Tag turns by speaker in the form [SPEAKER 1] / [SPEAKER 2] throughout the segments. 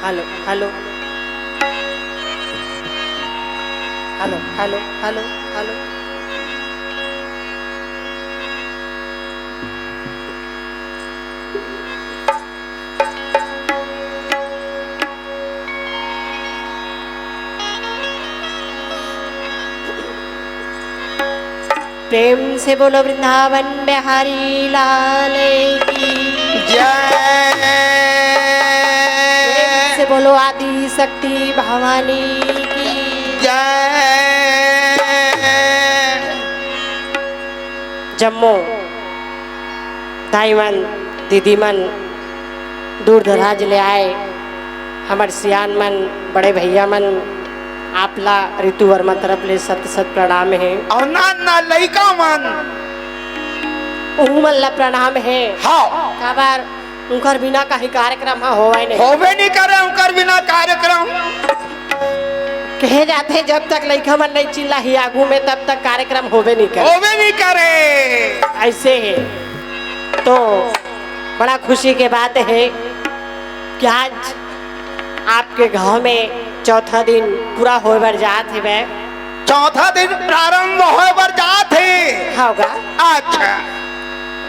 [SPEAKER 1] Hello hello hello hello hello hello. प्रेम से बोलो वृंदावन बिहारी लाल की
[SPEAKER 2] जय।
[SPEAKER 1] प्रेम से बोलो आदि शक्ति भवानी की
[SPEAKER 2] जय।
[SPEAKER 1] जम्मू दाई मन दीदी मन दूर दराज ले आए हमार सियान मन बड़े भैया मन आपला ऋतु वर्मा तरफ ले सत सत प्रणाम है
[SPEAKER 2] और ना लइका मन
[SPEAKER 1] उमल्ला प्रणाम है।
[SPEAKER 2] हाँ
[SPEAKER 1] काबर उनकर बिना कहीं कार्यक्रम होवे नहीं
[SPEAKER 2] होवे नहीं करे उनकर बिना कार्यक्रम।
[SPEAKER 1] कहे जाते जब तक लइका मन नहीं चिल्ला ही आगू में तब तक कार्यक्रम होवे नहीं करे
[SPEAKER 2] होवे नहीं करे।
[SPEAKER 1] ऐसे है। तो बड़ा खुशी के बात है कि आज आपके गांव में चौथा दिन पूरा होकर जात है वे
[SPEAKER 2] चौथा दिन प्रारंभ होए बर जात है।
[SPEAKER 1] होगा।
[SPEAKER 2] अच्छा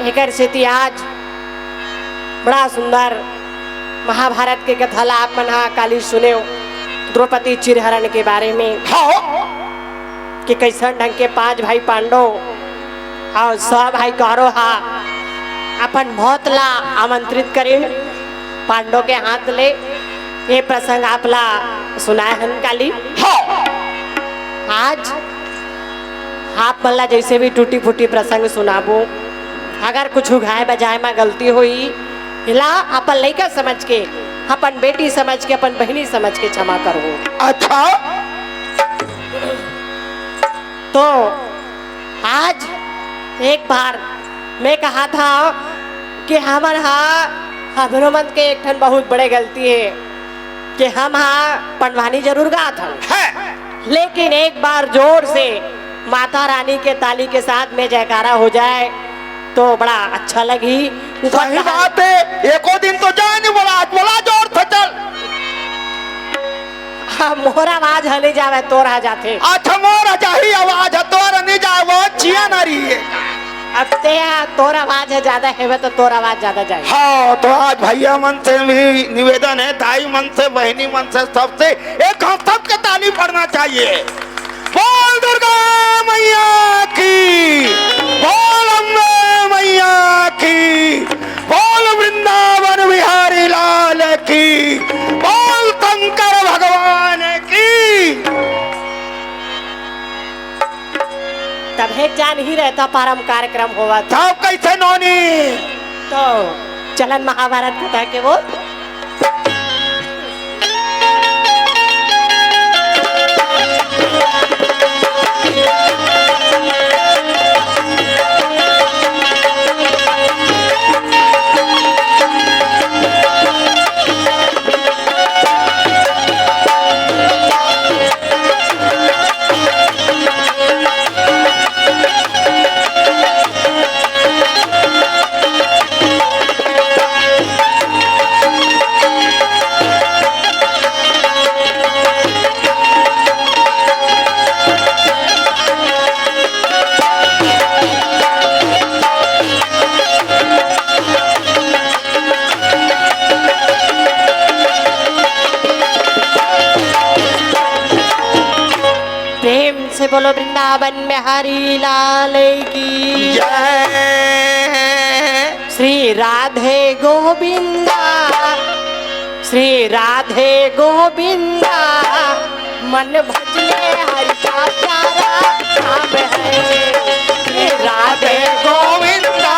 [SPEAKER 1] एकर सेती आज बड़ा सुंदर महाभारत के कथा आप मन काली सुने द्रौपदी चिरहरण के बारे में
[SPEAKER 2] हाँ
[SPEAKER 1] कि कैसन ढंग के 5 भाई पांडव और 100 भाई कौरव हा अपन मौत ला आमंत्रित करे पांडव के हाथ ले ये प्रसंग आपला सुनाए हन काली।
[SPEAKER 2] हाँ
[SPEAKER 1] आज आप मल्ला जैसे भी टूटी फूटी प्रसंग सुनाबो अगर कुछ घाय बजाय में गलती हुई हिला अपन लइका समझ के अपन बेटी समझ के अपन बहनी समझ के क्षमा करो।
[SPEAKER 2] अच्छा
[SPEAKER 1] तो आज एक बार मैं कहा था कि हमरो मन के एक ठन बहुत बड़े गलती है कि हम पंडवानी जरूर गा था
[SPEAKER 2] है।
[SPEAKER 1] लेकिन एक बार जोर से माता रानी के ताली के साथ में जयकारा हो जाए तो बड़ा अच्छा लगी।
[SPEAKER 2] सही बात है। एको दिन तो जाए नहीं बोला आज बोला जोर से चल।
[SPEAKER 1] मोर आवाज हले जावे तोर आ जाते।
[SPEAKER 2] अच्छा मोर जाही आवाज तोर नहीं जाए वो चिया ना रही है।
[SPEAKER 1] अब ते तोर आवाज है ज्यादा है तो तोर आवाज ज्यादा जाए।
[SPEAKER 2] हाँ तो आज भैया मन से भी निवेदन है दाई मन से बहनी मन से सबसे एक हम सब के ताली पड़ना चाहिए। बोल दुर्गा मैया की, बोल अम्बे मैया की, बोल वृंदावन बिहारी लाल की, बोल शंकर भगवान की।
[SPEAKER 1] तब एक जान ही रहता पारम कार्यक्रम होगा
[SPEAKER 2] सब कैसे नौनी
[SPEAKER 1] तो चलन महाभारत कथा के वो से बोलो वृंदावन में हरि लाल की
[SPEAKER 2] जय।
[SPEAKER 1] श्री राधे गोविंदा, श्री राधे गोविंदा, मन भजले हरि का प्यारा नाम है। श्री राधे
[SPEAKER 2] गोविंदा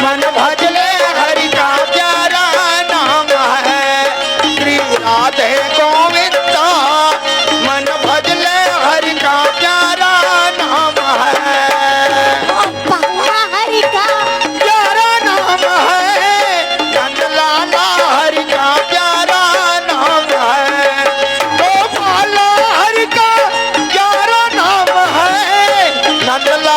[SPEAKER 2] मन भजले हरि का प्यारा नाम है। श्री राधे गोविंदा मन भजले हरि का प्यारा नाम है।
[SPEAKER 1] हरि का
[SPEAKER 2] प्यारा नाम है। नंदलाला हरि का प्यारा नाम है। गोपाला हरि का प्यारा नाम है। नंदलाला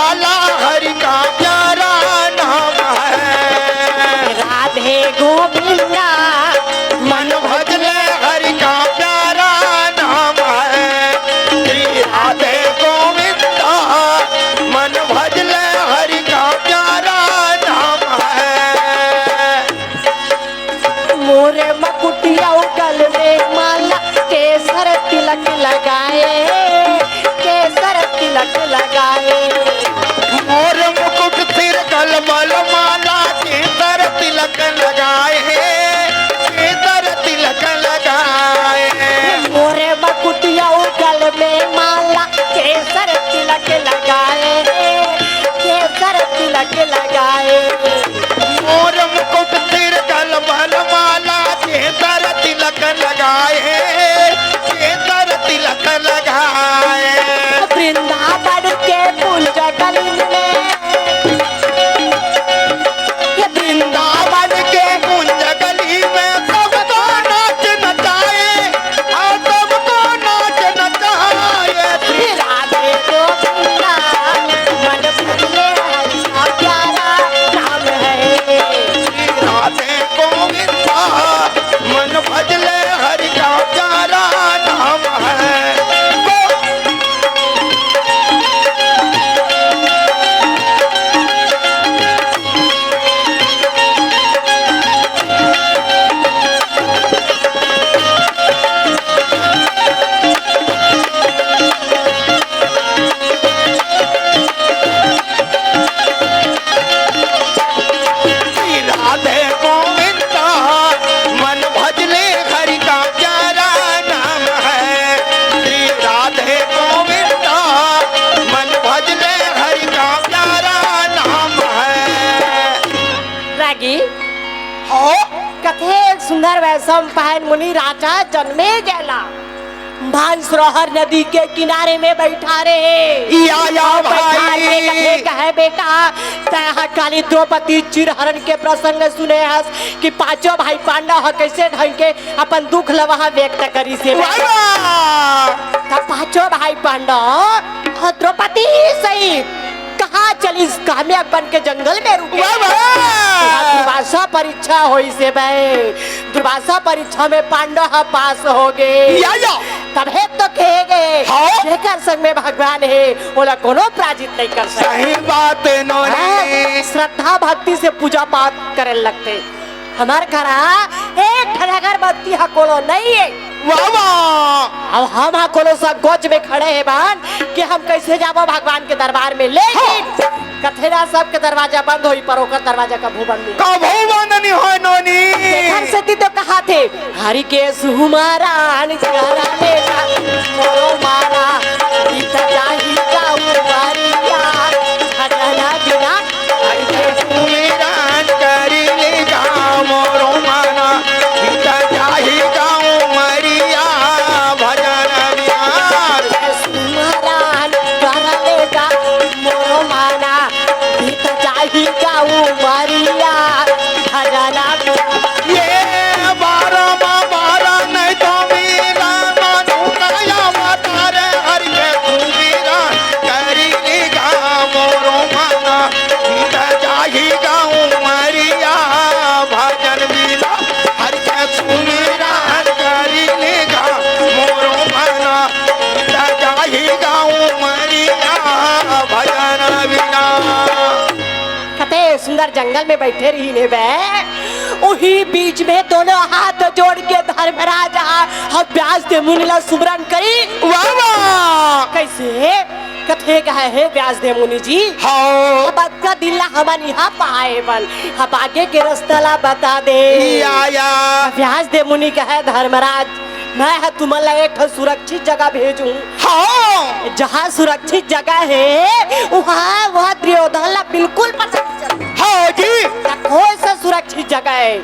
[SPEAKER 1] सुंदर वैसम पहन मुनि राजा जन्मे गेला मानसरोवर नदी के किनारे में बैठा रहे
[SPEAKER 2] या भाई
[SPEAKER 1] कहे बेटा तह काली द्रौपदी चिरहरण के प्रसंग सुने हस कि पांचों भाई पांडव कैसे ढंग के अपन दुख लवहा व्यक्त करी से तब पांचों भाई पांडव द्रौपदी सहित कहाँ चली कामयाब बन के जंगल में रुके दुर्वासा परीक्षा होई से भाई दुर्वासा परीक्षा में पांडव पास हो गए तबे तो कहे गए जेकर संग में भगवान है बोला कोनो पराजित नहीं कर सकते
[SPEAKER 2] सही बात नोनी
[SPEAKER 1] श्रद्धा भक्ति से पूजा पाठ करे लगते हमार घरा एक ठनगर बत्ती हा कोनो नहीं है अब हम हा कोनो सब गोच में खड़े हैं बान कि हम कैसे जाबो भगवान के दरबार में लेकिन कथेरा सब के दरवाजा बंद होई पर ओकर दरवाजा कभू बंद नहीं
[SPEAKER 2] कभू बंद नहीं होय नोनी
[SPEAKER 1] घर से तो कहा थे हरि के सुमारान जरा ले मोरो मारा बीता जाही का उबारिया खजाना बिना हरि के
[SPEAKER 2] सुमिरन करी ले गाँव मोरो माना बीता जाही गाँव मरिया भजन बिहार
[SPEAKER 1] सुमारान जरा ले जा मोरो माना बीता जाही का उबारिया खजाना
[SPEAKER 2] ये बारह नहीं तो मेरा मानो काया मातारे हरि के सुमिरन करी ले गाँव मोरो माना बीता जाही गाँव मरिया भजन बिना हरि के सुमिरन करी ले गाँव मोरो माना बीता जाही गाँव मरिया भजन बिना
[SPEAKER 1] कते सुंदर जंगल में बैठे रही ने बे वही बीच में दोनों हाथ जोड़ के धर्मराज व्यास दे मुनि ला सुमरन करी
[SPEAKER 2] वाह
[SPEAKER 1] कैसे कथे कहे है व्यास दे मुनि जी
[SPEAKER 2] हाँ
[SPEAKER 1] अब का दिल्ला हमन यहाँ पाए बन हम आगे के रास्ता ला बता दे
[SPEAKER 2] या
[SPEAKER 1] व्यास दे मुनि कहे धर्मराज मैं तुम्हारा एक सुरक्षित जगह भेजूं
[SPEAKER 2] हाँ
[SPEAKER 1] जहाँ सुरक्षित जगह है वहाँ वह दुर्योधन ला बिल्कुल पता नहीं चलता
[SPEAKER 2] हाँ जी
[SPEAKER 1] कौन सा सुरक्षित जगह है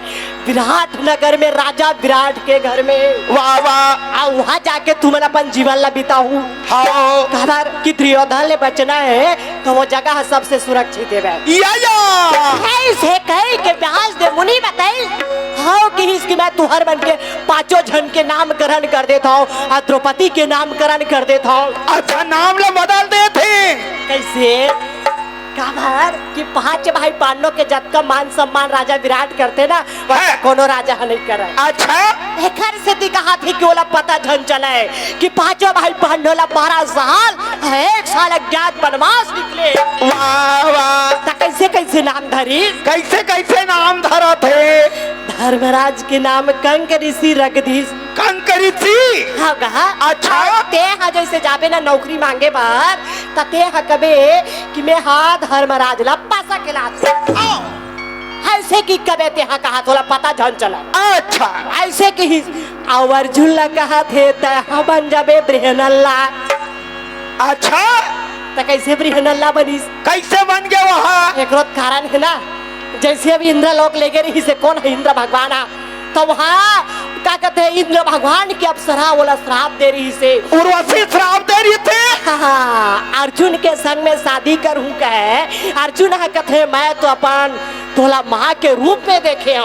[SPEAKER 1] विराट नगर में राजा विराट के घर में
[SPEAKER 2] वाह वाह
[SPEAKER 1] वहाँ जाके तुम्हारा अपन जीवन ला बिताऊं
[SPEAKER 2] हाँ
[SPEAKER 1] खबर कि दुर्योधन ले बचना है तो वो जगह सबसे सुरक्षित है ऐसे कहे के व्यास दे मुनि बताई हाँ कि इसकी मैं तुहर बन के पांचों जन के नामकरण कर देता हूँ और द्रौपदी के नामकरण कर देता हूँ
[SPEAKER 2] अच्छा नाम ले बदल देते कैसे
[SPEAKER 1] खबर कि पांच भाई पांडव के जत का मान सम्मान राजा विराट करते ना वैसा कोनो राजा नहीं करे
[SPEAKER 2] अच्छा
[SPEAKER 1] एक से कहा थी कि ओला पता झन चला है कि पांचों भाई पांडव ला 12 साल 1 साल अज्ञात वनवास निकले
[SPEAKER 2] वाह वाह
[SPEAKER 1] कैसे कैसे नाम धरी
[SPEAKER 2] कैसे नाम धरा थे
[SPEAKER 1] धर्मराज के नाम कंक ऋषि रगधीश
[SPEAKER 2] कंक ऋषि
[SPEAKER 1] हाँ कहा
[SPEAKER 2] अच्छा
[SPEAKER 1] ते हाँ जैसे जाबे ना नौकरी मांगे बार तते हाँ कबे कि मैं हाँ धर्मराज ला पासा के लाते ऐसे की कबे ते हाँ कहा थोड़ा पता झन चला
[SPEAKER 2] अच्छा
[SPEAKER 1] ऐसे की ही अर्जुन ला कहा थे ते हाँ बन जाबे बृहनल्ला
[SPEAKER 2] अच्छा
[SPEAKER 1] तो कैसे बृहनल्ला बनीस
[SPEAKER 2] कैसे बन गया वहाँ
[SPEAKER 1] एक कारण है ना जैसे अभी इंद्र लोक ले गए रही से कौन है इंद्र भगवान तो वहाँ क्या कहते हैं इंद्र भगवान की अप्सरा बोला श्राप दे रही से
[SPEAKER 2] उर्वशी श्राप दे रही थे
[SPEAKER 1] हाँ अर्जुन के संग में शादी करूं कहे अर्जुन कहते मैं तो अपन तोला माँ के रूप में देखे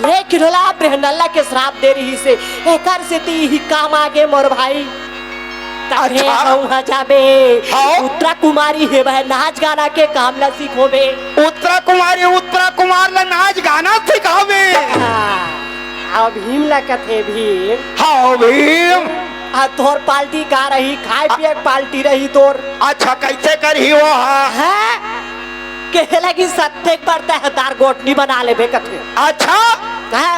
[SPEAKER 1] लेकिन बृहनल्ला के श्राप दे रही से एक से ही काम आगे मोर भाई
[SPEAKER 2] अच्छा
[SPEAKER 1] जाबे उत्तरा कुमारी है वह नाच गाना के काम ला सीखोबे
[SPEAKER 2] उत्तरा कुमार ला नाच गाना सिखावे
[SPEAKER 1] अब भीम ला कथे भीम
[SPEAKER 2] हाँ भीम
[SPEAKER 1] तोर पार्टी का रही खाए पिए पार्टी रही तोर
[SPEAKER 2] अच्छा कैसे करी वो
[SPEAKER 1] है के लगी सत्य पड़ता है दार गोटनी बना ले कथे
[SPEAKER 2] अच्छा
[SPEAKER 1] है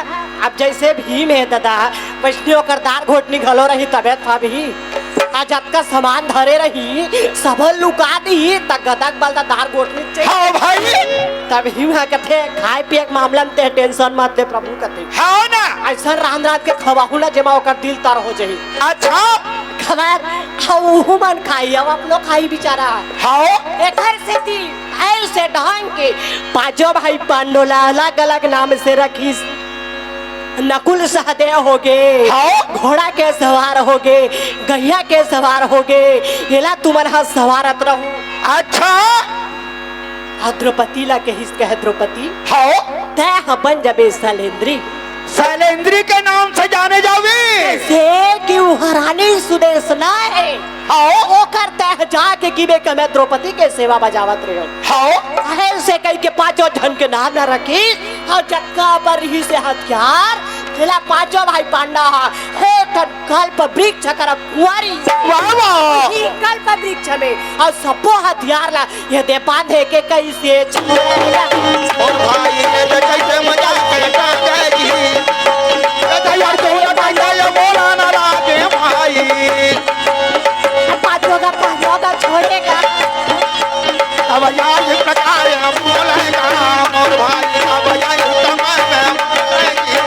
[SPEAKER 1] अब जैसे भीम है दादा वैष्णव कर दार घोटनी घलो रही तबियत था भी आज का सामान धरे रही सब लुका दी तक गदक बलदा दार गोटनी
[SPEAKER 2] हाँ भाई
[SPEAKER 1] तब ही वहाँ कथे खाए पिए मामला में टेंशन मत दे प्रभु कथे
[SPEAKER 2] हाँ ना
[SPEAKER 1] ऐसा रात रात के खवाहू ना जमा होकर दिल तर हो जाही
[SPEAKER 2] अच्छा
[SPEAKER 1] खबर हाँ मन खाई अब आप लोग खाई बेचारा
[SPEAKER 2] हाँ
[SPEAKER 1] एक से थी ऐसे ढंग के पांचों भाई पांडोला अलग अलग नाम से रखी नकुल सहदेव हो गए,
[SPEAKER 2] हाँ।
[SPEAKER 1] घोड़ा के सवार हो गए, गैया के सवार हो गए, येला तुम्हारा सवारत रहो।
[SPEAKER 2] अच्छा
[SPEAKER 1] और द्रौपदी ला कहिस कह द्रौपदी
[SPEAKER 2] हाँ
[SPEAKER 1] तय बन जबे शैलेंद्री
[SPEAKER 2] शैलेंद्री के नाम से जाने जावे
[SPEAKER 1] से कि रानी सुदेश ना है।
[SPEAKER 2] हाँ
[SPEAKER 1] ओकर तय जाके गिबे के मैं द्रौपदी के सेवा बजावत रहो।
[SPEAKER 2] हाँ
[SPEAKER 1] ऐसे कई के पांचों जन के नाम न रखी और जक्का पर ही से हथियार जिला पांचों भाई पांडा हे तन कल्प वृक्ष कर कुंवारी
[SPEAKER 2] वाह वाह
[SPEAKER 1] ही कल्प वृक्ष में और सबो हथियार ला ये दे बांधे के कैसे छोड़ेगा।
[SPEAKER 2] और भाई ये तो कैसे मजाक करता है जी ये यार तो ना भाई ये बोला ना लागे भाई
[SPEAKER 1] पांचों का छोड़ेगा।
[SPEAKER 2] अब यार ये प्रकार हम बोलेगा और भाई अब यार तमाम में बोलेंगे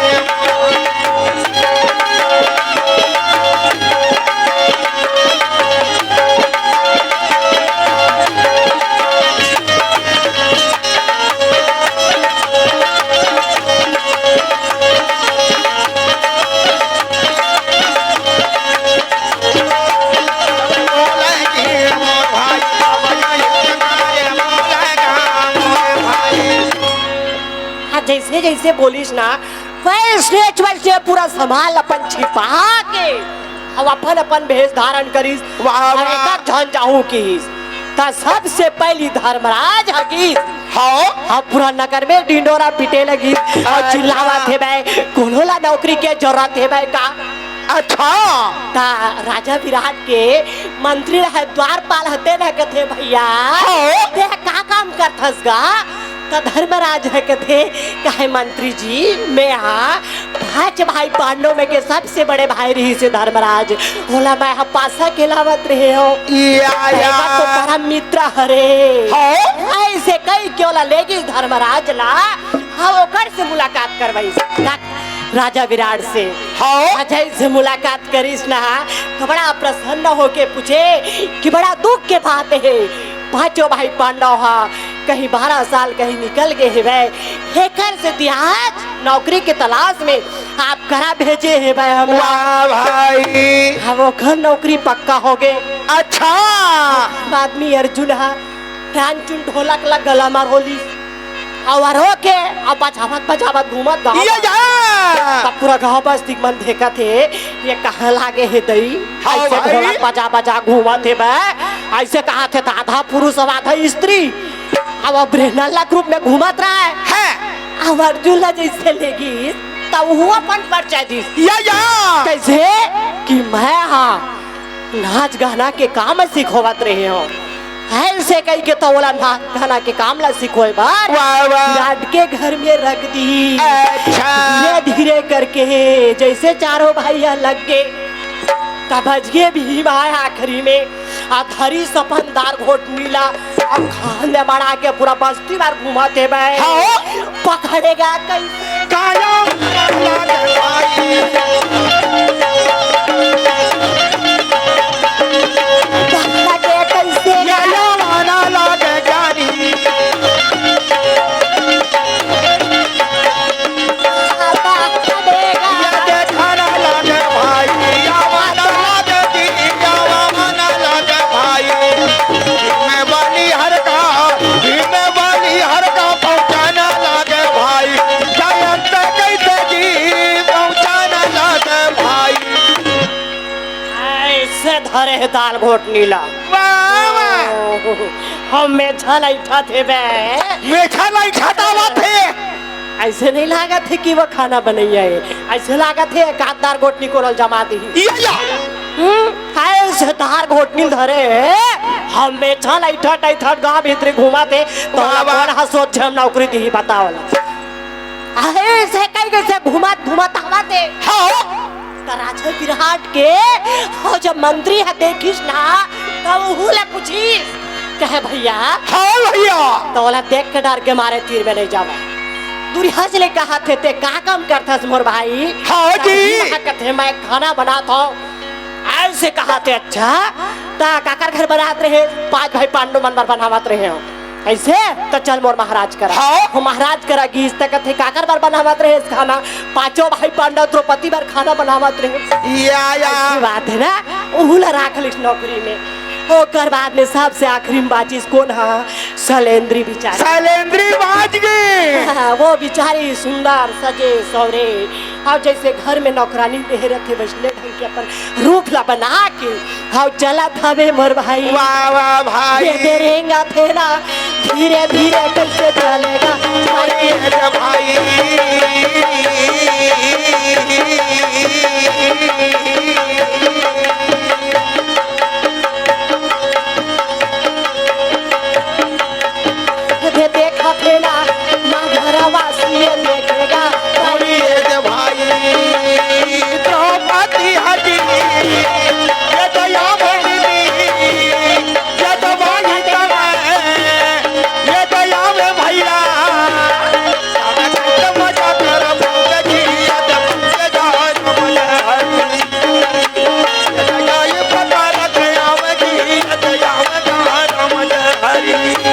[SPEAKER 1] जैसे जैसे बोलिस ना वैसे वैसे पूरा संभाल अपन छिपा के अब अपन अपन भेष धारण करिस।
[SPEAKER 2] वाह वाह
[SPEAKER 1] झन जाऊं की ता सबसे पहली धर्मराज हकीस
[SPEAKER 2] हाँ
[SPEAKER 1] पूरा नगर में डिंडोरा पीटे लगी और चिल्लावा थे भाई कोल्होला नौकरी के जरूरत है भाई का।
[SPEAKER 2] अच्छा
[SPEAKER 1] ता राजा विराट के मंत्री रहे द्वारपाल हते न कथे भैया
[SPEAKER 2] हाँ।
[SPEAKER 1] ते का काम करथस गा तो धर्मराज है कथे कहे मंत्री जी मैं यहाँ पांच भाई पांडव में के सबसे बड़े भाई रही से धर्मराज बोला मैं पासा के लावत रहे हो
[SPEAKER 2] या
[SPEAKER 1] तो बड़ा मित्र हरे
[SPEAKER 2] हाँ
[SPEAKER 1] ऐसे कई क्यों ला लेगी धर्मराज ला हाँ ओकर से मुलाकात करवाई राजा विराट से
[SPEAKER 2] हाँ
[SPEAKER 1] अजय से मुलाकात करिस ना तो बड़ा प्रसन्न होके पूछे कि बड़ा दुख के बात है पांचों भाई पांडव हा कहीं 12 साल कहीं निकल गए है भाई हेकर से दिहाज नौकरी के तलाश में आप करा भेजे है भाई हम
[SPEAKER 2] वाह भाई
[SPEAKER 1] हाँ वो घर नौकरी पक्का हो गए।
[SPEAKER 2] अच्छा
[SPEAKER 1] आदमी अर्जुन हा रानचुन ढोलक ला गला मार होली और होके अब बचावत घूमत गाँव
[SPEAKER 2] ये जा
[SPEAKER 1] पूरा गाँव बस्ती मन देखा थे ये कहाँ लागे है दई
[SPEAKER 2] हाँ
[SPEAKER 1] ऐसे
[SPEAKER 2] भाई।
[SPEAKER 1] ढोलक बजा घूमा थे बे ऐसे कहा थे आधा पुरुष और आधा स्त्री अब ब्रेनला ग्रुप में घूमत रहा है अब अर्जुन ला जैसे लेगी तब वो अपन परिचय दी
[SPEAKER 2] या
[SPEAKER 1] कैसे कि मैं हाँ नाच गाना के काम सिखोवत रहे हो ऐसे कही के तो बोला नाच गाना के काम ला सिखोए बार
[SPEAKER 2] वाह वाह
[SPEAKER 1] लाड के घर में रख दी
[SPEAKER 2] अच्छा
[SPEAKER 1] धीरे धीरे करके जैसे चारों भैया लग गए तब अजगे भीम आया आखिरी में आधारी सपनदार घोट मिला अब खाने बना के पूरा बस्ती बार घुमाते भाई
[SPEAKER 2] हाँ।
[SPEAKER 1] पकड़ेगा कैसे
[SPEAKER 2] कायम लागे भाई
[SPEAKER 1] पकड़ा के कैसे
[SPEAKER 2] या वाला लागे जानी
[SPEAKER 1] पकड़ेगा
[SPEAKER 2] या देखना लागे भाई या वाला लागे दी या वाला लागे भाई मैं वाली हर का पहुंचाना लागे भाई जयंत कैसे जी पहुंचाना लागे भाई
[SPEAKER 1] ऐसे धरे दाल घोट नीला
[SPEAKER 2] वाह वाह
[SPEAKER 1] हम में झलैठा थे बे
[SPEAKER 2] मीठा नहीं खाता हुआ थे
[SPEAKER 1] ऐसे नहीं लागा थे कि वो खाना बनैया है ऐसे लागा थे कादार घोटनी को जमा दी
[SPEAKER 2] या
[SPEAKER 1] ऐसे धार घोटनी धरे हम में झलैठा टैठा गांव भीतर घुमा थे तो
[SPEAKER 2] वाह, वाह।
[SPEAKER 1] कौन हसोच हम नौकरी दी बतावला ऐसे कई कैसे घुमात हवा थे
[SPEAKER 2] हाँ
[SPEAKER 1] राजा विराट के और जब मंत्री है देखिस ना तब हुले पूछिस कहे भैया
[SPEAKER 2] हाँ भैया
[SPEAKER 1] तो बोला देख के डर के मारे तीर में नहीं जावा दुर्योधन से कहा थे ते का काम करता मोर भाई
[SPEAKER 2] हाँ जी
[SPEAKER 1] कहते मैं खाना बनाता हूँ ऐसे कहा थे अच्छा ता काकर घर बनाते रहे 5 भाई पांडव मन बनावत रहे हो ऐसे तो चल मोर महाराज करा
[SPEAKER 2] हाँ।
[SPEAKER 1] हो महाराज करा गीस तक थे काकर बार बनावत रहे इस खाना पांचों भाई पांडव द्रौपदी बार खाना बनावत रहे
[SPEAKER 2] या
[SPEAKER 1] ऐसी बात है ना उहुला राख लिस नौकरी में ओकर बाद में सबसे आखिरी में बाचिस कौन हा शैलेंद्री बिचारी
[SPEAKER 2] शैलेंद्री बाज गई।
[SPEAKER 1] हाँ, वो बिचारी सुंदर सजे सवरे अब जैसे घर में नौकरानी में रखे वैसने ढंग के अपन रूप ला बना के हाँ चला था वे मोर भाई
[SPEAKER 2] वाह वाह भाई
[SPEAKER 1] ये देरेंगा थे ना धीरे धीरे कैसे चलेगा
[SPEAKER 2] अरे भाई
[SPEAKER 1] ये देखा थे ना माँ घरवासी ये देखेगा
[SPEAKER 2] अरे भाई द्रौपदी हटी ये तो या भगनी ये तो वाली तमे ये तो या वे भैया सब मजा कर भूलगी ये तो मुझे जान मुझे ये पता रखे आवगी ये तो या वे जान मुझे हरी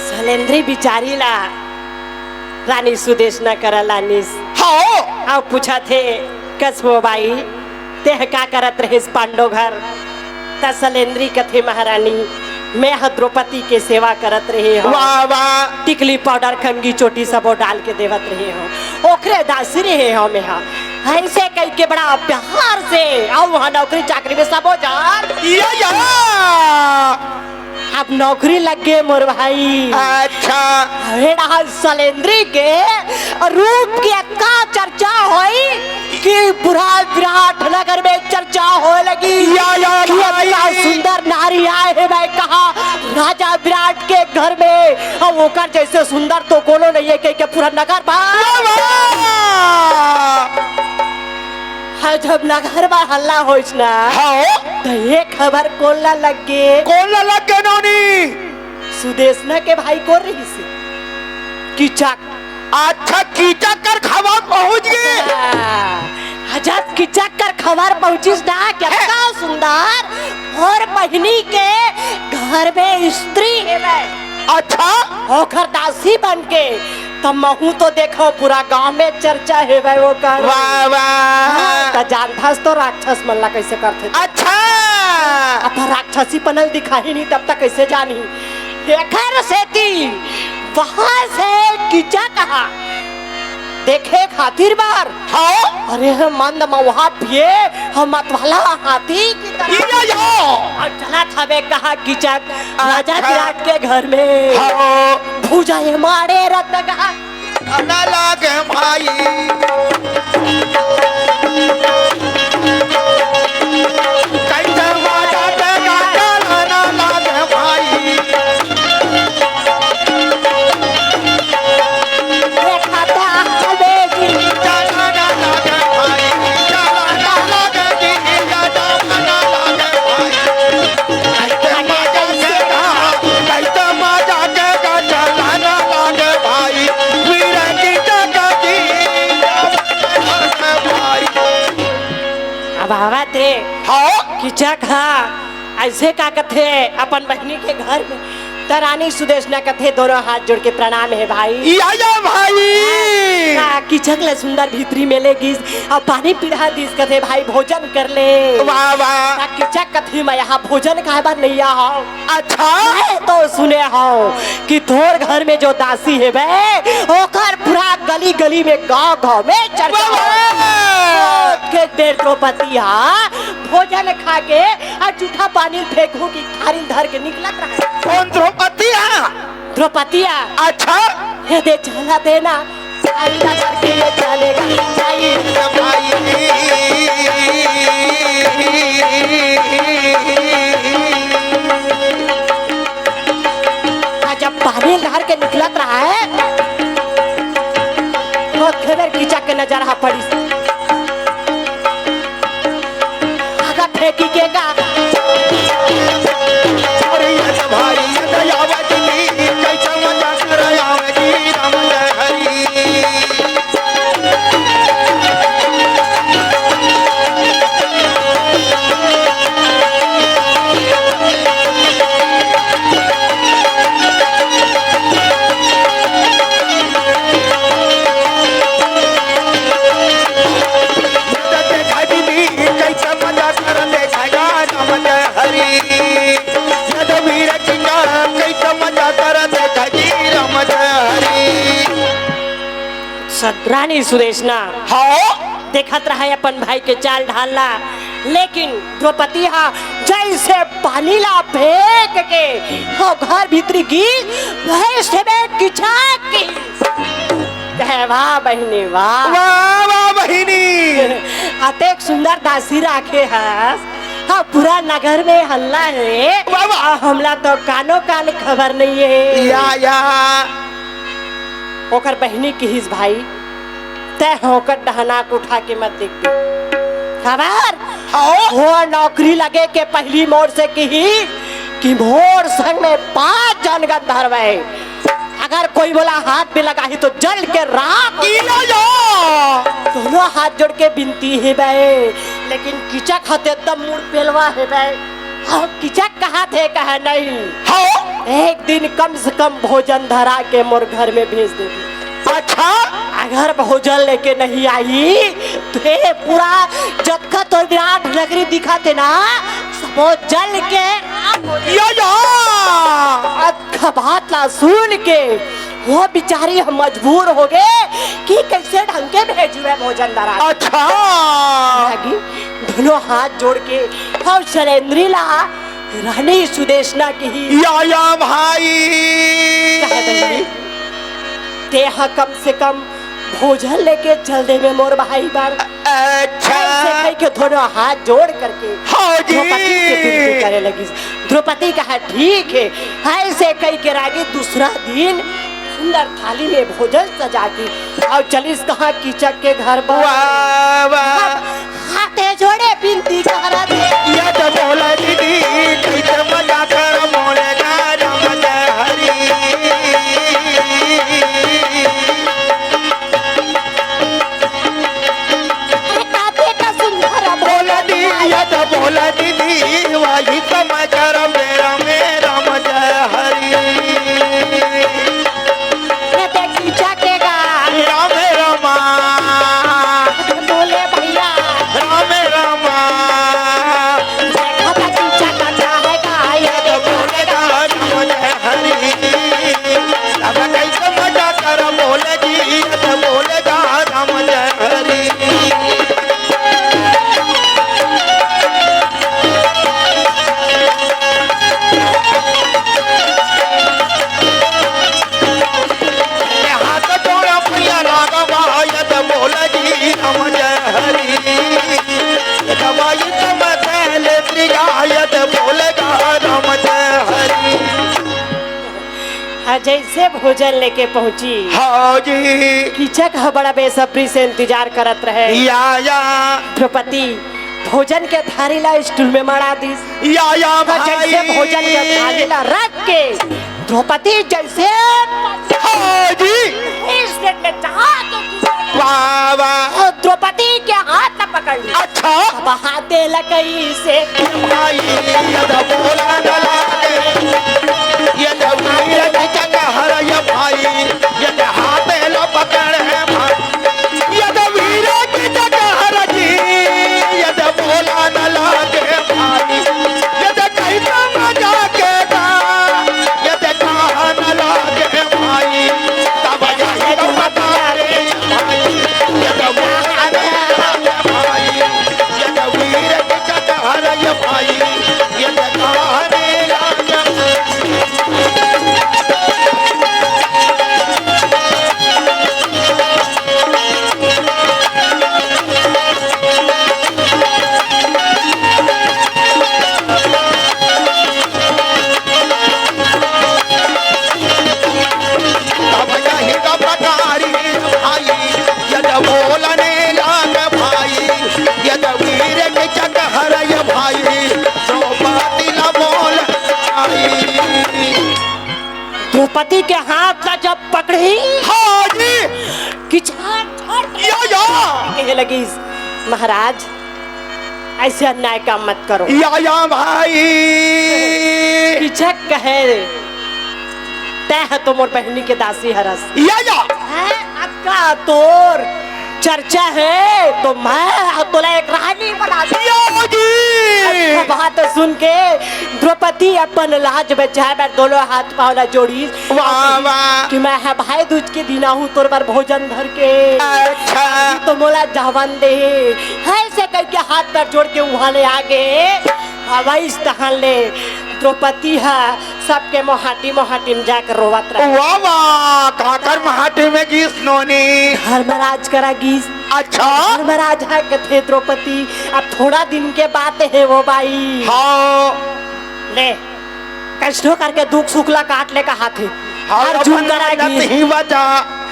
[SPEAKER 1] शैलेंद्री बिचारी ला रानी सुदेश न करा लानिस
[SPEAKER 2] हाँ
[SPEAKER 1] हाँ पूछा थे कसबो बाई ते का करत रहे पांडो घर त शैलेंद्री कथे महारानी मैं ह द्रौपदी के सेवा करत रहे हो
[SPEAKER 2] वाह वाह
[SPEAKER 1] टिकली पाउडर कंगी चोटी सबो डाल के देवत रहे हो ओखरे दासी रहे हो में हा ऐसे कई के बड़ा प्यार से आओ वहाँ नौकरी चाकरी में सबो जान
[SPEAKER 2] या
[SPEAKER 1] अब नौकरी लग गए मोर भाई
[SPEAKER 2] अच्छा
[SPEAKER 1] हेड़ा शैलेंद्री के रूप की का चर्चा होई कि पूरा विराट नगर में चर्चा हो लगी
[SPEAKER 2] या
[SPEAKER 1] कि इतना सुंदर नारी आए है मैं कहा राजा विराट के घर में और वो कर जैसे सुंदर तो कोनो नहीं है कि पूरा नगर हाँ जब नगर में हल्ला होइस ना
[SPEAKER 2] हाँ
[SPEAKER 1] तो ये खबर कोल्ला लग गए
[SPEAKER 2] कौन लग गए नौनी
[SPEAKER 1] सुदेशना के भाई को रही से कीचक
[SPEAKER 2] अच्छा कीचक कर खबर पहुंच गए
[SPEAKER 1] जब कीचक कर खबर पहुंचिस ना कितना सुंदर और बहनी के घर में स्त्री है
[SPEAKER 2] अच्छा
[SPEAKER 1] होकर दासी बन के तब महू तो देखो पूरा गांव में चर्चा है भाई वो कर
[SPEAKER 2] वाह वाह
[SPEAKER 1] जानथास तो राक्षस मल्ला कैसे करते
[SPEAKER 2] अच्छा
[SPEAKER 1] अब राक्षसी पनल दिखाई नहीं तब तक कैसे जानी देखर सेती वहां से कीचा कहा देखे खातिर बार
[SPEAKER 2] हाँ
[SPEAKER 1] अरे मंद मवहा पिए हम मतवाला हाथी की तरह और चला था बे कहा कीचक राजा विराट के घर में
[SPEAKER 2] हाँ
[SPEAKER 1] भूजा ये मारे रत्न कहा
[SPEAKER 2] ना लागे भाई कैसे वाजा के गाना ना लागे भाई
[SPEAKER 1] देखा था हमें जी
[SPEAKER 2] जाना ना लागे भाई जाना ना लागे जी जाना ना लागे भाई कैसे मजा के जाना ना लागे भाई वीर की जगती भाई
[SPEAKER 1] अब आवा थे
[SPEAKER 2] हाँ
[SPEAKER 1] कीचक हाँ ऐसे का कथे अपन बहनी के घर में तरानी सुदेशना कथे दोनों हाथ जोड़ के प्रणाम है भाई
[SPEAKER 2] या भाई
[SPEAKER 1] कीचक ले सुंदर भीतरी में ले गिस और पानी पिढ़ा दिस कथे भाई भोजन कर ले
[SPEAKER 2] वाह वाह
[SPEAKER 1] कीचक कथे मैं यहाँ भोजन खाए बार नहीं आ हूँ
[SPEAKER 2] अच्छा
[SPEAKER 1] मैं तो सुने हूँ कि तोर घर में जो दासी है बे ओकर पूरा गली गली में गांव गांव में चर्चा के देर द्रौपदी भोजन खा के और जूठा पानी फेंकू की थारी धर के निकलत रहा
[SPEAKER 2] कौन द्रौपदी है
[SPEAKER 1] द्रौपदी
[SPEAKER 2] अच्छा
[SPEAKER 1] ये दे चला देना थारी धर के ये चलेगा जब पानी लहर के निकलत रहा है तो खेबर कीचक के नजर पड़ी रानी सुदेशना
[SPEAKER 2] हाँ
[SPEAKER 1] देखत रहा अपन भाई के चाल ढालना, लेकिन द्रौपदी हाँ जैसे पानी ला फेंक के हाँ घर भीतरी गिर वैसे में किचक की। वाह बहनी वाह
[SPEAKER 2] वाह वाह बहिनी,
[SPEAKER 1] अतेक सुंदर दासी राखे है। हाँ पूरा नगर में हल्ला है,
[SPEAKER 2] वाह वाह।
[SPEAKER 1] हमला तो कानो कान खबर नहीं है।
[SPEAKER 2] या
[SPEAKER 1] ओकर बहनी की हिस भाई तय होकर डहना को उठा के मत देख खबर
[SPEAKER 2] हाँ
[SPEAKER 1] वो नौकरी लगे के पहली मोड़ से की कि मोर संग में 5 जन गंधर्व, अगर कोई बोला हाथ में लगा ही तो जल के राख। दोनों हाथ जोड़ के बिनती है बे, लेकिन किचक हते एकदम मुड़ पेलवा है बे। हाँ किचक कहा थे कहा नहीं।
[SPEAKER 2] हाँ
[SPEAKER 1] एक दिन कम से कम भोजन धरा के मोर घर में भेज देती।
[SPEAKER 2] अच्छा
[SPEAKER 1] अगर भोजन लेके नहीं आई तो ये पूरा जत्था तो विराट नगरी दिखाते ना सबो जल के
[SPEAKER 2] या
[SPEAKER 1] अक्खा बात ला सुन के वो बिचारी हम मजबूर हो गए कि कैसे ढंग के भेजू भोजन धरा।
[SPEAKER 2] अच्छा
[SPEAKER 1] दोनों हाथ जोड़ के हम शैलेंद्री ला रानी सुदेशना की ही
[SPEAKER 2] या भाई
[SPEAKER 1] तेहा कम से कम भोजन लेके चल दे में मोर भाई बार।
[SPEAKER 2] अच्छा
[SPEAKER 1] ऐसे के दोनों हाथ जोड़ करके
[SPEAKER 2] हाँ जी
[SPEAKER 1] द्रौपदी से विनती करे लगी। द्रौपदी कहा ठीक है, ऐसे कई के रागी दूसरा दिन सुंदर थाली में भोजन सजा की और चलिस कहा कीचक के घर पर।
[SPEAKER 2] वाह वाह
[SPEAKER 1] हाथे जोड़े विनती करा दे
[SPEAKER 2] या तो बोला दीदी कैसे मजा कर मोले का राम जय हरी। बोला दीदी वही समाचार मेरा मेरा मजा हरी। राम रामा
[SPEAKER 1] बोले भैया
[SPEAKER 2] राम रामा बोलेगा राम जय हरी। अब कैसे मजा कर बोले जी बोलेगा राम जय हरी।
[SPEAKER 1] जैसे भोजन लेके पहुंची
[SPEAKER 2] हाँ जी
[SPEAKER 1] कीचक बड़ा बेसब्री से इंतजार करत रहे।
[SPEAKER 2] या
[SPEAKER 1] द्रौपदी भोजन के थाली ला स्टूल में मड़ा दी।
[SPEAKER 2] या
[SPEAKER 1] जैसे भोजन के थाली ला रख के द्रौपदी जैसे
[SPEAKER 2] हाँ जी वाह वाह
[SPEAKER 1] द्रौपदी के हाथ न पकड़ ली।
[SPEAKER 2] अच्छा
[SPEAKER 1] बहाते लकई से
[SPEAKER 2] भाई यदा बोला न लागे यदा वीर की जगह हर ये भाई यदा हाथ लो पकड़ है भाई यदा वीर की जगह हर जी यदा बोला न लागे भाई यदा कैसा मजा के गा यदा कहा न लागे भाई तब यही तो बता रे भाई यदा बोला न लागे भाई यदा वीर की जगह हर ये भाई यदा कहा न लागे
[SPEAKER 1] द्रौपदी के हाथ ला जब पकड़ी
[SPEAKER 2] हाँ जी
[SPEAKER 1] कहने लगी महाराज ऐसे अन्याय काम मत करो।
[SPEAKER 2] या भाई
[SPEAKER 1] किचक कहे तय है तो मोर बहनी के दासी हरस
[SPEAKER 2] या
[SPEAKER 1] है अक्का तोर चर्चा है तो मैं तोला एक रानी बना
[SPEAKER 2] या जी
[SPEAKER 1] यह बात सुन के द्रौपदी अपन लाज बचाए बैठ दोनों हाथ पावला जोड़ी
[SPEAKER 2] वाह वाह
[SPEAKER 1] कि मैं है भाई दूज के दिन आहू तोर पर भोजन धर के
[SPEAKER 2] अच्छा
[SPEAKER 1] तो मोला जावन दे ऐसे करके हाथ पैर जोड़ के वहां ले आगे हवाई तहां ले द्रौपदी है सबके मोहाटी मोहाटी में जाकर रोवत रहे।
[SPEAKER 2] वाह वाह काकर महाटी में गीस नोनी
[SPEAKER 1] धर्मराज करा गीस
[SPEAKER 2] अच्छा
[SPEAKER 1] धर्मराज है कथे द्रौपदी अब थोड़ा दिन के बात है वो बाई
[SPEAKER 2] हाँ
[SPEAKER 1] ले कष्टों करके दुख सुखला काट ले का हाथ है
[SPEAKER 2] हाँ
[SPEAKER 1] अर्जुन करा गीस
[SPEAKER 2] ही बचा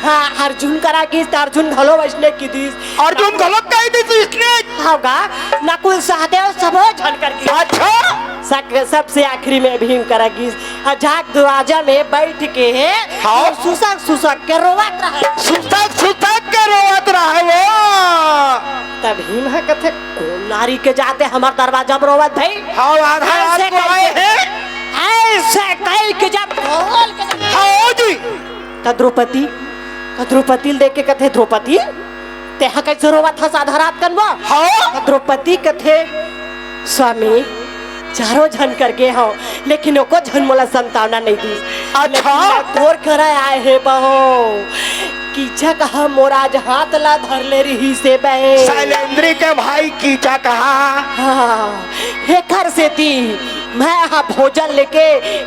[SPEAKER 1] हाँ अर्जुन करा गीस अर्जुन घलो बजने की दीस
[SPEAKER 2] अर्जुन गलत कही थी तो इसने
[SPEAKER 1] होगा नकुल सहदेव सब झन कर गीस
[SPEAKER 2] अच्छा
[SPEAKER 1] सबसे आखिरी में भीम करेगी झाक दरवाजा में बैठ के
[SPEAKER 2] हाँ
[SPEAKER 1] सुसक सुसक के रोवत रहे
[SPEAKER 2] सुतक के रोवत रहे वो
[SPEAKER 1] तब भीम है कथे कौन नारी के जाते हमार दरवाजा में रोवत भाई
[SPEAKER 2] हाँ आधा रात को आए हैं
[SPEAKER 1] ऐसे कह के जब खोल के
[SPEAKER 2] हाँ जी
[SPEAKER 1] द्रौपदी देख के कथे द्रौपदी तेहा कैसे रोवत था आधा रात कनवा
[SPEAKER 2] हाँ
[SPEAKER 1] द्रौपदी कथे स्वामी चारों झन कर गए हो लेकिन ओको झन मोला संतावना नहीं दी
[SPEAKER 2] अच्छा
[SPEAKER 1] तोर कराए आए है बहो कीचा कहा मोराज हाथ ला धर ले रही से बहे
[SPEAKER 2] शैलेंद्री के भाई कीचा कहा
[SPEAKER 1] हाँ हे घर से थी मैं यहाँ भोजन लेके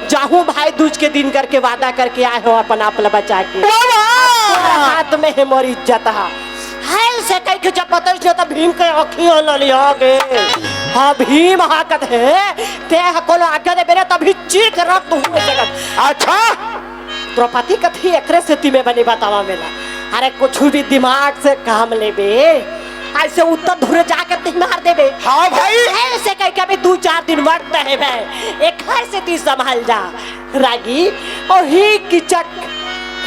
[SPEAKER 1] जाहूँ भाई दूज के दिन करके वादा करके आए हो अपन आप बचा के हाथ में है मोर इज्जत है से कह के जब पता चला भीम के अखियों ल लिया गे हाँ भीम हाकत है ते कोनो आज्ञा दे मेरे तभी चीर के रख तू
[SPEAKER 2] अच्छा
[SPEAKER 1] द्रौपदी कथी एकरे स्थिति में बनी बतावा मेला अरे कुछ भी दिमाग से काम ले बे ऐसे उत्तर धुरे जाके ती मार देबे
[SPEAKER 2] हाँ भाई
[SPEAKER 1] ऐसे कह के अभी 2-4 दिन वक्त है भाई एक घर से ती संभाल जा रागी और ही किचक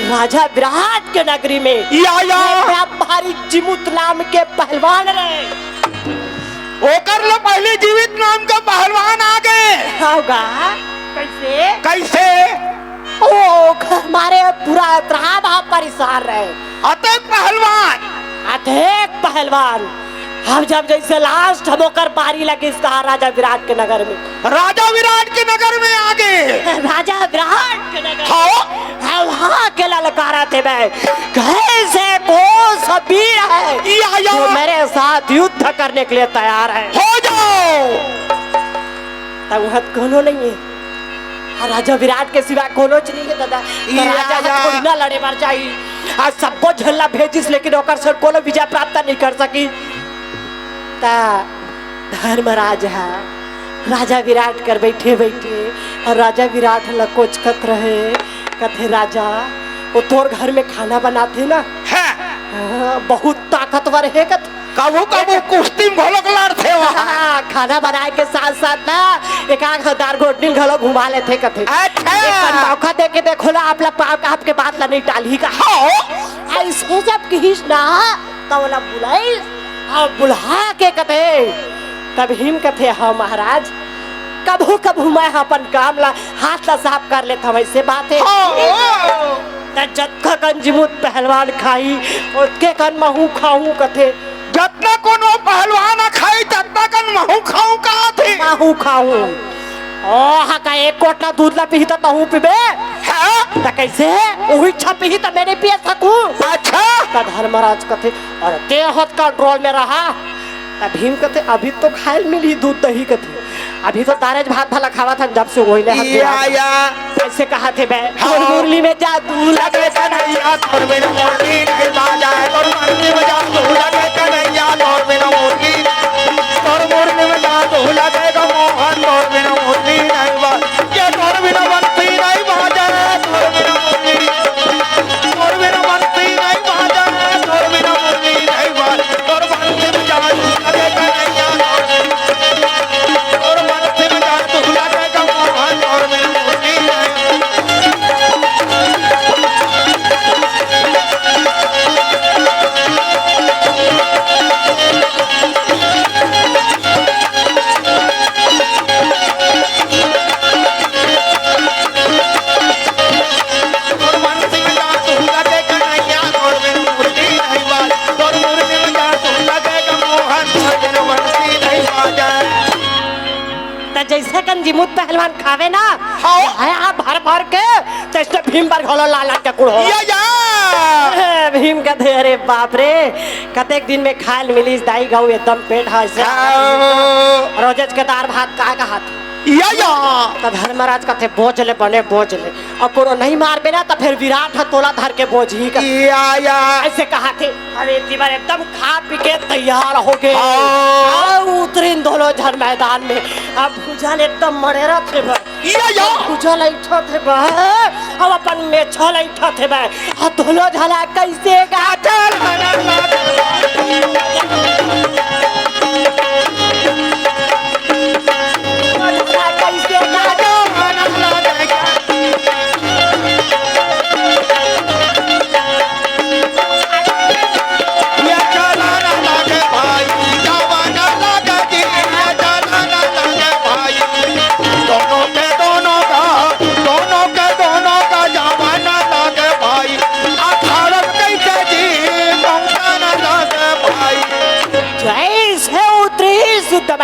[SPEAKER 1] राजा विराट के नगरी में
[SPEAKER 2] या
[SPEAKER 1] भारी जिमुत नाम के पहलवान रहे
[SPEAKER 2] ओकर लो पहले जीवित नाम का पहलवान आ गए
[SPEAKER 1] होगा कैसे
[SPEAKER 2] कैसे
[SPEAKER 1] ओ हमारे पूरा त्राहा परिसार रहे
[SPEAKER 2] अतक पहलवान
[SPEAKER 1] अधेक पहलवान हम जब जैसे लास्ट हम होकर बारी लगे इसका राजा विराट के नगर में
[SPEAKER 2] राजा विराट के नगर में आ गए
[SPEAKER 1] राजा विराट के नगर
[SPEAKER 2] हाँ
[SPEAKER 1] वहाँ के ललकारा थे मैं कैसे को सबीर है जो मेरे साथ युद्ध करने के लिए तैयार है
[SPEAKER 2] हो जाओ
[SPEAKER 1] तब वहाँ कोनो नहीं है राजा विराट के सिवा कोनो नहीं है दादा राजा थोड़ी ना लड़े मर जाई आज सबको झल्ला भेजिस लेकिन ओकर से कोनो विजय प्राप्त नहीं कर सकी ता धर्मराज है राजा विराट कर बैठे बैठे और राजा विराट लकोच कत रहे कथे राजा वो तोर घर में खाना बनाते ना बहुत ताकतवर है कथ
[SPEAKER 2] कबू कबू कुश्ती भोलक लड़ते वहाँ
[SPEAKER 1] खाना बनाए के साथ साथ ना एक आंख दार गोटनी घलो घुमा लेते कथे
[SPEAKER 2] अच्छा
[SPEAKER 1] मौका दे के देखो ना आप लोग आपके बात ला नहीं टाली का ऐसे जब कहिस ना तो वाला बुलाई और बुला के कथे तब हिम कथे हाँ महाराज कभू कभू मैं अपन काम ला हाथ ला साफ कर लेता वैसे बात है जत्था कंजमुत पहलवान खाई उसके कन महू खाऊं कथे
[SPEAKER 2] जतना कोनो पहलवान खाई ततना कन महू खाऊं कहा थे
[SPEAKER 1] महू खाऊं ओह का एक कोटना दूध ला पी तो तहू पीबे तो कैसे वही इच्छा पी तो मैंने पिए सकूं
[SPEAKER 2] अच्छा
[SPEAKER 1] का धर्मराज कथे और ते हाथ कंट्रोल में रहा तब भीम कथे अभी तो खाइल मिली दूध दही कथे अभी तो दारेज भात भला खावा था जब से वही ले ऐसे कहा थे मैं मुरली में जादू लगे
[SPEAKER 2] कन्हैया तोर में मुरली नहीं बाजा तोर मुरली में जादू लगे कन्हैया तोर में मुरली तोर मुरली में जादू लगे मोहन तोर में मुरली नहीं बाजा ये तोर में बंसी नहीं बाजा तोर में मुरली तोर में बंसी नहीं बाजा तोर में मुरली नहीं बाजा तोर बंसी में जादू लगे कन्हैया तोर बंसी में जादू लगे मोहन तोर में मुरली नहीं
[SPEAKER 1] जैसन जिमुत पहलवान खावे ना
[SPEAKER 2] हाँ।
[SPEAKER 1] है भर भर के तो इसने भीम पर घोलो लाला के कुड़ हो भीम कहते अरे बाप रे कतेक दिन में खाल मिली दाई गाँव एकदम पेट है रोजेज के दार भात का हाथ तो धर्मराज कहते बोझ ले बने बोझ ले और कोनो नहीं मार बेना तो फिर विराट हथोला धर के बोझ ही ऐसे कहा थे अरे तीवर एकदम खा पी के तैयार हो गए उतरे दोनों जन मैदान में अब भुजल एकदम मरे थे भुजल ऐठा थे अब अपन में छल ऐठा थे दोनों झला कैसे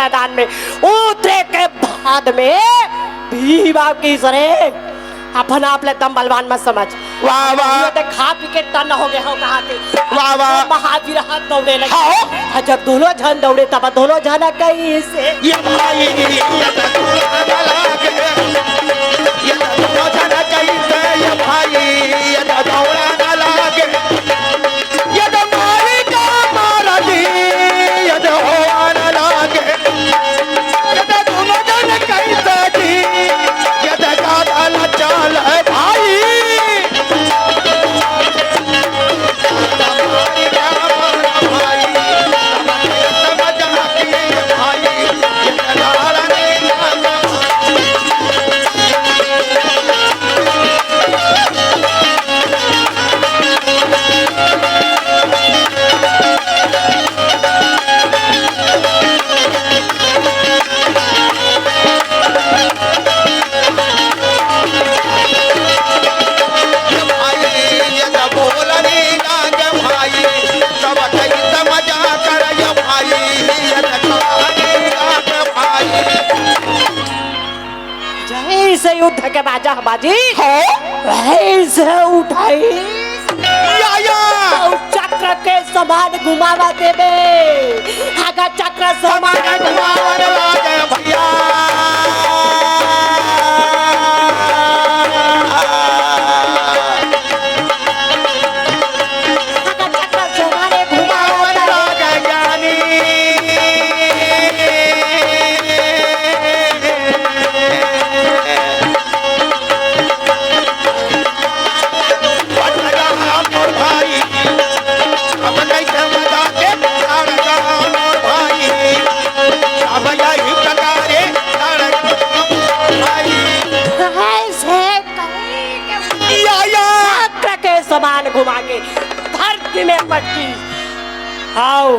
[SPEAKER 1] मैदान में उतरे के बाद में भी बाप की सरे अपन आप ले दम बलवान मत समझ
[SPEAKER 2] वाह वाह
[SPEAKER 1] तो खा पी के टन हो गए हो कहा थे
[SPEAKER 2] वाह वाह
[SPEAKER 1] महावीर हाथ दौड़े लगे जब दोनों जन दौड़े तब दोनों जन कहीं से
[SPEAKER 2] ये भाई
[SPEAKER 1] से युद्ध के बाजा बाजी वैसे उठाई चक्र के समान घुमावा देवे आगा चक्र समान घुमावा
[SPEAKER 2] भैया
[SPEAKER 1] समान घुमा के धरती में पटकी आओ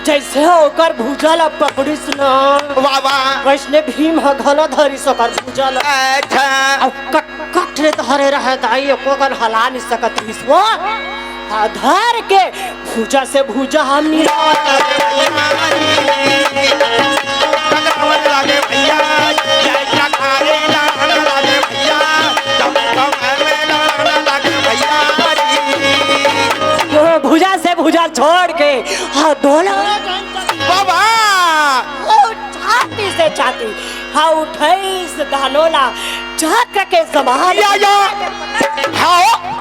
[SPEAKER 1] जैसे होकर भूजल पकड़िस न
[SPEAKER 2] वाह वाह
[SPEAKER 1] वैष्णे भीम ह घन धरी सकर भूजल
[SPEAKER 2] अच्छा
[SPEAKER 1] अब कटरे धरे रहे दाई कोगन हला नहीं सकत विश्व धर के भूजा से भूजा हम भुजा से भुजा छोड़ के हाँ दोनों
[SPEAKER 2] बाबा
[SPEAKER 1] छाती से छाती हाँ उठाईस धानोला चक्र के समान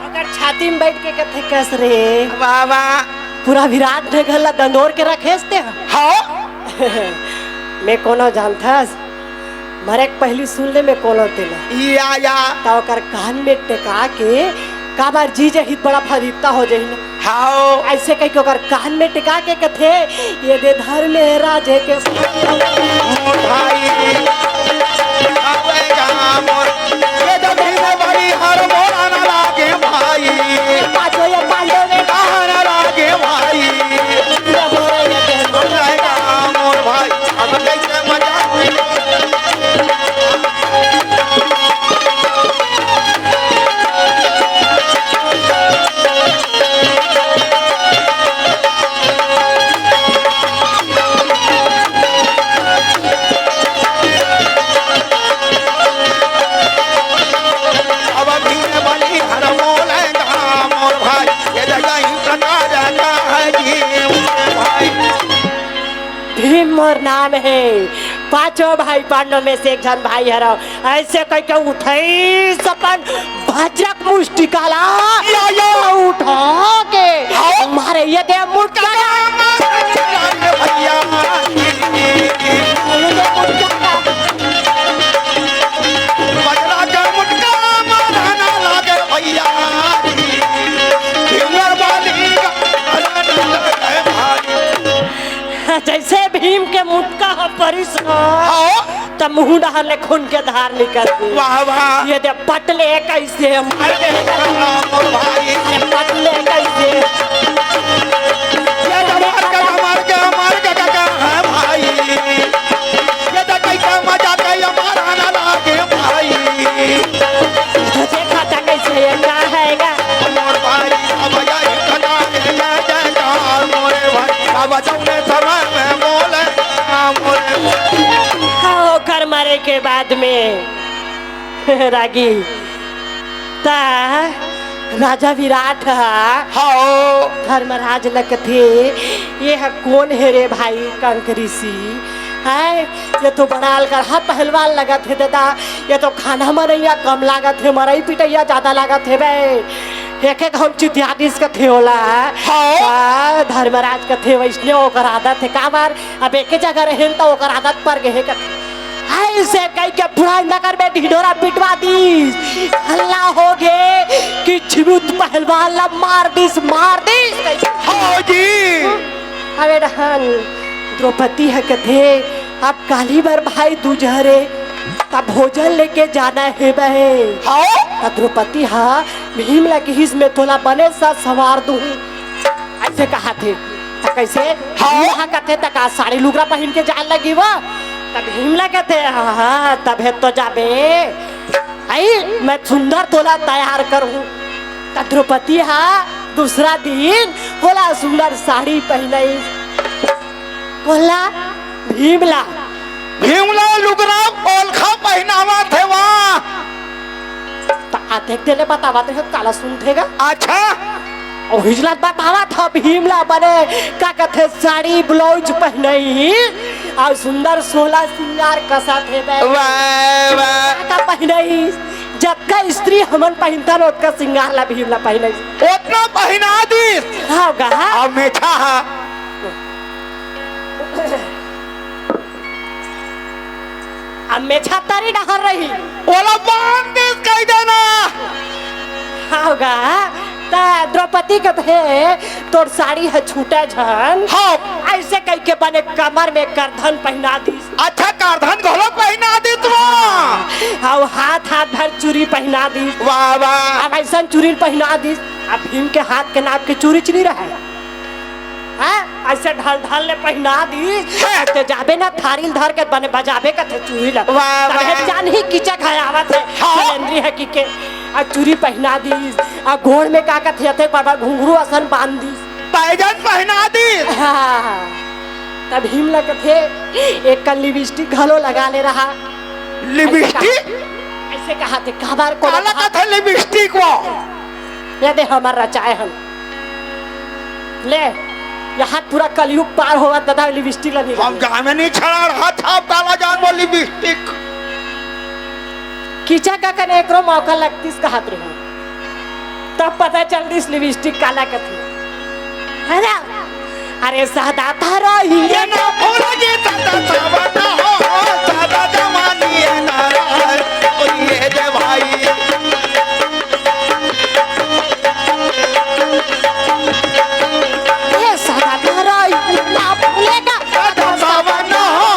[SPEAKER 1] अगर छाती में बैठ के कथे कैस रे
[SPEAKER 2] बाबा
[SPEAKER 1] पूरा विराट ने गला दंडोर के रखेस्ते मैं कोनो जानता मरे पहली सुन ले मैं कोनो तेला तो कर कान में टेका के काबार जी जही बड़ा फरीता हो जाही ना
[SPEAKER 2] हाओ
[SPEAKER 1] ऐसे कहीं को कर कान में टिका के कथे ये दे धर में राजे के
[SPEAKER 2] भाई ये जब भी में बड़ी हर मोरा ना लागे भाई
[SPEAKER 1] पांचों ये पांडव में
[SPEAKER 2] ना लागे भाई मोर भाई अब कैसे मजा
[SPEAKER 1] भीम मोर नाम है, पांचों भाई पांडव में से एक जन भाई हरो। ऐसे कह के उठई सपन भजक मुष्टिकाला उठा के मारे ये दे मुटका
[SPEAKER 2] भैया बजरा का मुटका मारना लागे भैया भीमर वाली का मारना लागे भाई।
[SPEAKER 1] जैसे भीम के मुटका हो परिस तब मुंह डाले खून के धार निकल
[SPEAKER 2] वाह वाह
[SPEAKER 1] ये दे पटले कैसे मार दे
[SPEAKER 2] भाई
[SPEAKER 1] ये पटले कैसे
[SPEAKER 2] ये मार के है भाई ये तो कैसा मजा के हमारा ना लागे भाई
[SPEAKER 1] देखा था कैसे ये क्या हैगा
[SPEAKER 2] मोर भाई अब ये खना है जय मोरे भाई अब जौने समय में बोले मोरे
[SPEAKER 1] हाँ कर मारे के बाद में रागी ता राजा विराट
[SPEAKER 2] हाँ
[SPEAKER 1] धर्मराज लगथे ये है कौन है रे भाई कंक ऋषि है ये तो बनाल कर हा पहलवान लगत है दादा ये तो खाना मनैया कम लागत है मरई पिटैया ज्यादा लागत है बे एक एक हम चित्यादीस का थे होला हाँ धर्मराज का थे वैष्णव ओकर आदत है का बार अब एक जगह रहें तो ओकर आदत पर गए का ऐसे कई के पूरा नगर में ढिढोरा पिटवा दीस हल्ला हो गए कि छिबुत पहलवान ला मार दीस
[SPEAKER 2] हाँ जी
[SPEAKER 1] अरे रहन द्रौपदी है कथे अब काली बार भाई दूजहरे तब भोजन लेके जाना है बहे
[SPEAKER 2] हाँ
[SPEAKER 1] द्रौपदी हाँ भीम ला की हिस में तोला बने सा सवार दूं ऐसे कहा थे कैसे हाँ कहते तक साड़ी लुगरा पहन के जान लगी वो तब भीम ला कहते हाँ तब है तो जाबे आई मैं सुंदर तोला तैयार करूं तब द्रौपदी हाँ दूसरा दिन होला सुंदर साड़ी पहनाई कोला भीमला
[SPEAKER 2] लुगरा ओलखा पहनावा थे वहाँ
[SPEAKER 1] देख देने बतावा थे काला सुनतेगा
[SPEAKER 2] अच्छा
[SPEAKER 1] और हिजला बतावा था भीमला बने का कहते साड़ी ब्लाउज पहनई और सुंदर 16 सिंगार कसा थे
[SPEAKER 2] वाह वाह
[SPEAKER 1] का पहनई जबका स्त्री हमन पहनता उतना सिंगार ला भीमला पहनई
[SPEAKER 2] उतना पहना दी
[SPEAKER 1] हाँ गा
[SPEAKER 2] अब मेछा
[SPEAKER 1] अब मेछा तारी डहर रही
[SPEAKER 2] ओला बांध दे कह देना
[SPEAKER 1] हाँ गा द्रौपदी के थे तोर साड़ी है छूटा झन
[SPEAKER 2] हाँ
[SPEAKER 1] ऐसे कह के बने कमर में करधन पहना दी
[SPEAKER 2] अच्छा करधन घोलो पहना दी तू
[SPEAKER 1] हाँ हाथ हाथ भर चूड़ी पहना दी
[SPEAKER 2] वाह वाह
[SPEAKER 1] अब ऐसा चूड़ी पहना दी अब भीम के हाथ के नाप के चूड़ी चुनी रहा हाँ ऐसे ढल ढल ले पहना दी ते जाबे ना थारी धर के बने बजाबे का थे चूड़ी ला
[SPEAKER 2] वाह वाह
[SPEAKER 1] जान ही कीचक है आवत है सिलेंडरी है की के आ चूड़ी पहना दी आ गोड़ में का थे थे बाबा घुंघरू असन बांध दी
[SPEAKER 2] पैजन पहना दी
[SPEAKER 1] हाँ तब हिम लग थे एक का लिपस्टिक घलो लगा ले रहा
[SPEAKER 2] लिपस्टिक
[SPEAKER 1] ऐसे कहा थे खबर को
[SPEAKER 2] काला का थे लिपस्टिक वो
[SPEAKER 1] ये दे हमारा रचाए हम ले यहाँ पूरा कलयुग पार होगा दादा लिपस्टिक लगी
[SPEAKER 2] हम गाँव में नहीं छड़ा रहा था काला जान वो लिपस्टिक
[SPEAKER 1] कीचा का कने एकरो मौका लगतीस कहत रहे तब पता चल दिस लिपस्टिक काला का थी है ना अरे सादा था रही
[SPEAKER 2] ये ना भूलगी सादा सावना हो सादा जवानी है नाराज और ये दे भाई
[SPEAKER 1] ये सादा था रही ना भूलेगा
[SPEAKER 2] सादा सावना हो